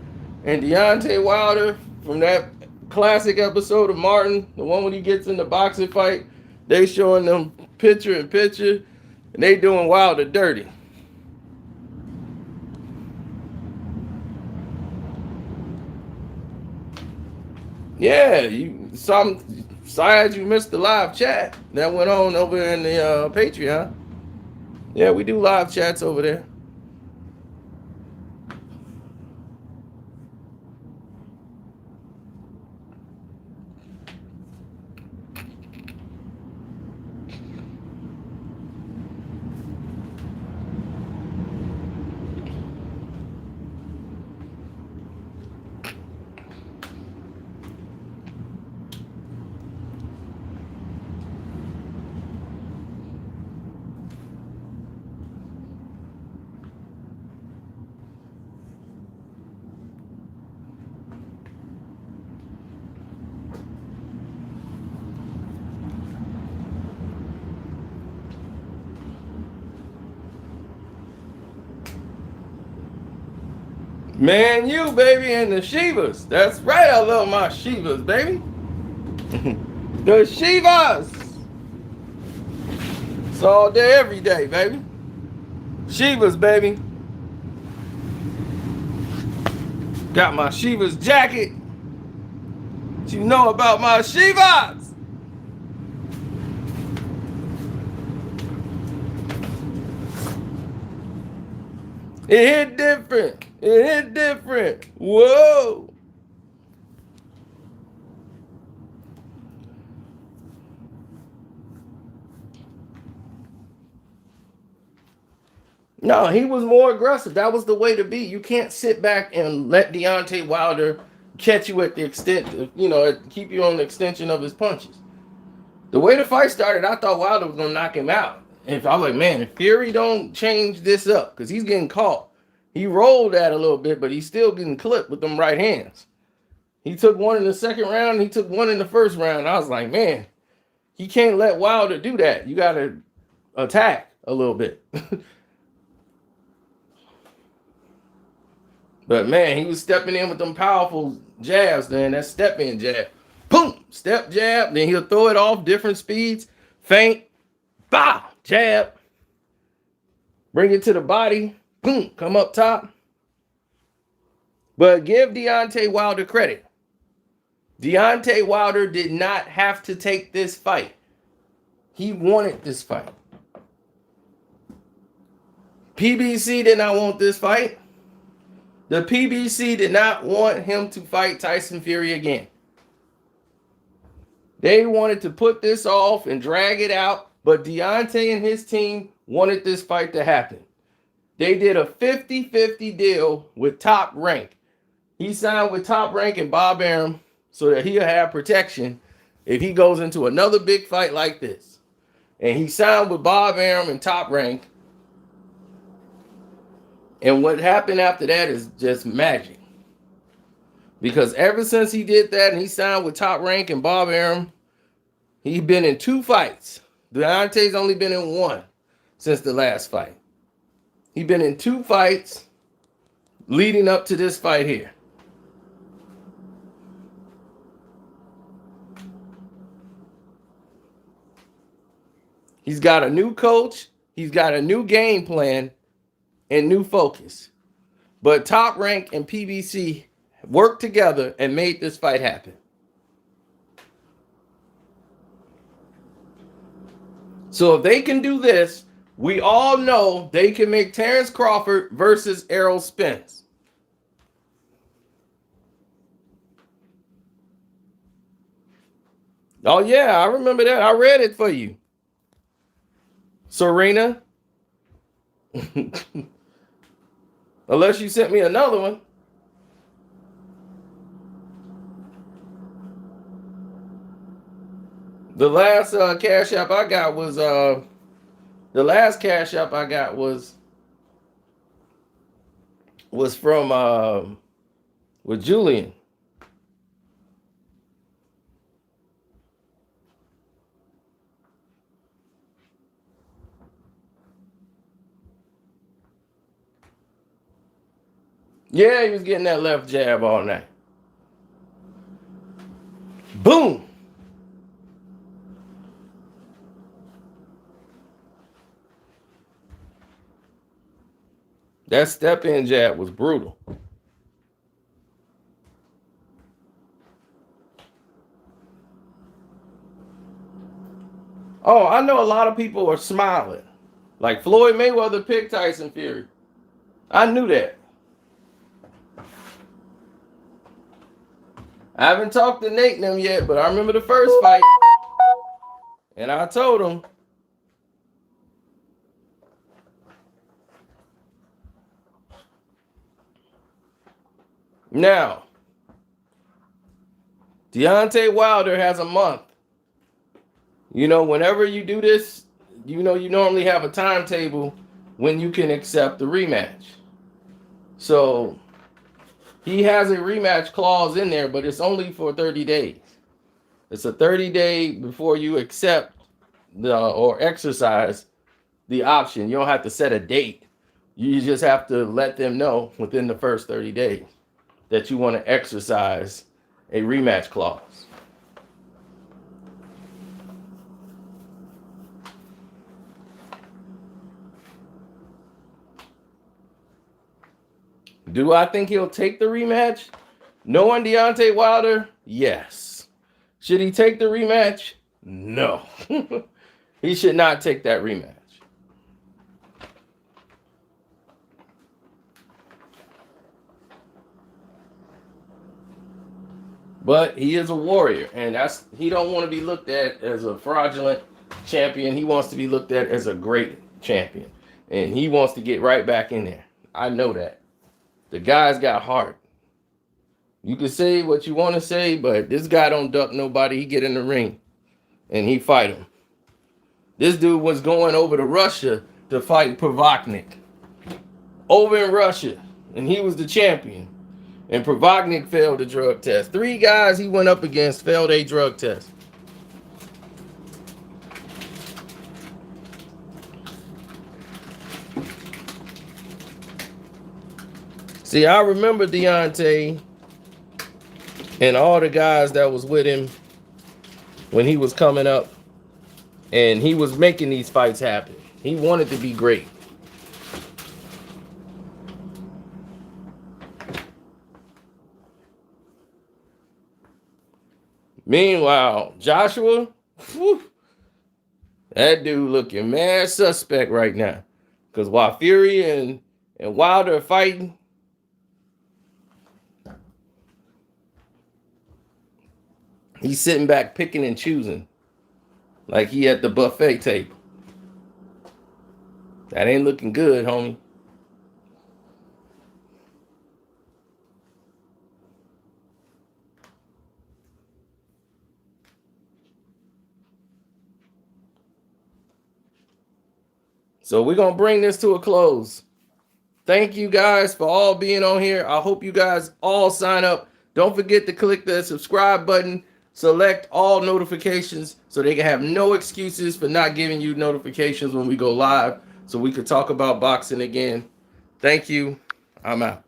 and Deontay Wilder from that classic episode of Martin, the one when he gets in the boxing fight. They showing them picture in picture, and they doing Wilder dirty. Yeah, sorry you missed the live chat that went on over in the Patreon. Yeah, we do live chats over there. Man, you baby, and the Shivas. That's right, I love my Shivas, baby. The Shivas. It's all day, every day, baby. Shivas, baby. Got my Shivas jacket. What you know about my Shivas? It hit different. It hit different. Whoa. No, he was more aggressive. That was the way to be. You can't sit back and let Deontay Wilder catch you at the extent, keep you on the extension of his punches. The way the fight started, I thought Wilder was going to knock him out. If I was like, man, if Fury don't change this up, because he's getting caught. He rolled that a little bit, but he's still getting clipped with them right hands. He took one in the second round. He took one in the first round. I was like, man, he can't let Wilder do that. You got to attack a little bit. But, man, he was stepping in with them powerful jabs, man. That step-in jab. Boom! Step jab. Then he'll throw it off different speeds. Feint. Bah! Jab. Bring it to the body. Boom! Come up top. But give Deontay Wilder credit. Deontay Wilder did not have to take this fight. He wanted this fight. PBC did not want this fight. The PBC did not want him to fight Tyson Fury again. They wanted to put this off and drag it out, but Deontay and his team wanted this fight to happen. They did a 50-50 deal with Top Rank. He signed with Top Rank and Bob Arum so that he'll have protection if he goes into another big fight like this. And he signed with Bob Arum and Top Rank. And what happened after that is just magic. Because ever since he did that and he signed with Top Rank and Bob Arum, he's been in 2 fights. Deontay's only been in 1 since the last fight. He's been in 2 fights leading up to this fight here. He's got a new coach. He's got a new game plan and new focus. But Top Rank and PBC worked together and made this fight happen. So if they can do this, we all know they can make Terrence Crawford versus Errol Spence. Oh, yeah, I remember that. I read it for you. Serena. Unless you sent me another one. The last cash app I got was from with Julian. Yeah, he was getting that left jab all night. Boom. That step-in jab was brutal. Oh, I know a lot of people are smiling. Like Floyd Mayweather picked Tyson Fury. I knew that. I haven't talked to Nate and them yet, but I remember the first fight. And I told him, now, Deontay Wilder has a month. You know, whenever you do this, you know, you normally have a timetable when you can accept the rematch. So he has a rematch clause in there, but it's only for 30 days. It's a 30-day before you accept or exercise the option. You don't have to set a date. You just have to let them know within the first 30 days that you want to exercise a rematch clause. Do I think he'll take the rematch? Knowing Deontay Wilder, yes. Should he take the rematch? No. He should not take that rematch. But he is a warrior, and he don't want to be looked at as a fraudulent champion. He wants to be looked at as a great champion, and he wants to get right back in there. I know that. The guy's got heart. You can say what you want to say, but this guy don't duck nobody. He get in the ring, and he fight him. This dude was going over to Russia to fight Provoknik. Over in Russia, and he was the champion. And Provoknik failed the drug test. 3 guys he went up against failed a drug test. See, I remember Deontay and all the guys that was with him when he was coming up, and he was making these fights happen. He wanted to be great. Meanwhile, Joshua, whew, that dude looking mad suspect right now. Because while Fury and Wilder are fighting, he's sitting back picking and choosing like he at the buffet table. That ain't looking good, homie. So we're going to bring this to a close. Thank you guys for all being on here. I hope you guys all sign up. Don't forget to click the subscribe button. Select all notifications so they can have no excuses for not giving you notifications when we go live so we could talk about boxing again. Thank you. I'm out.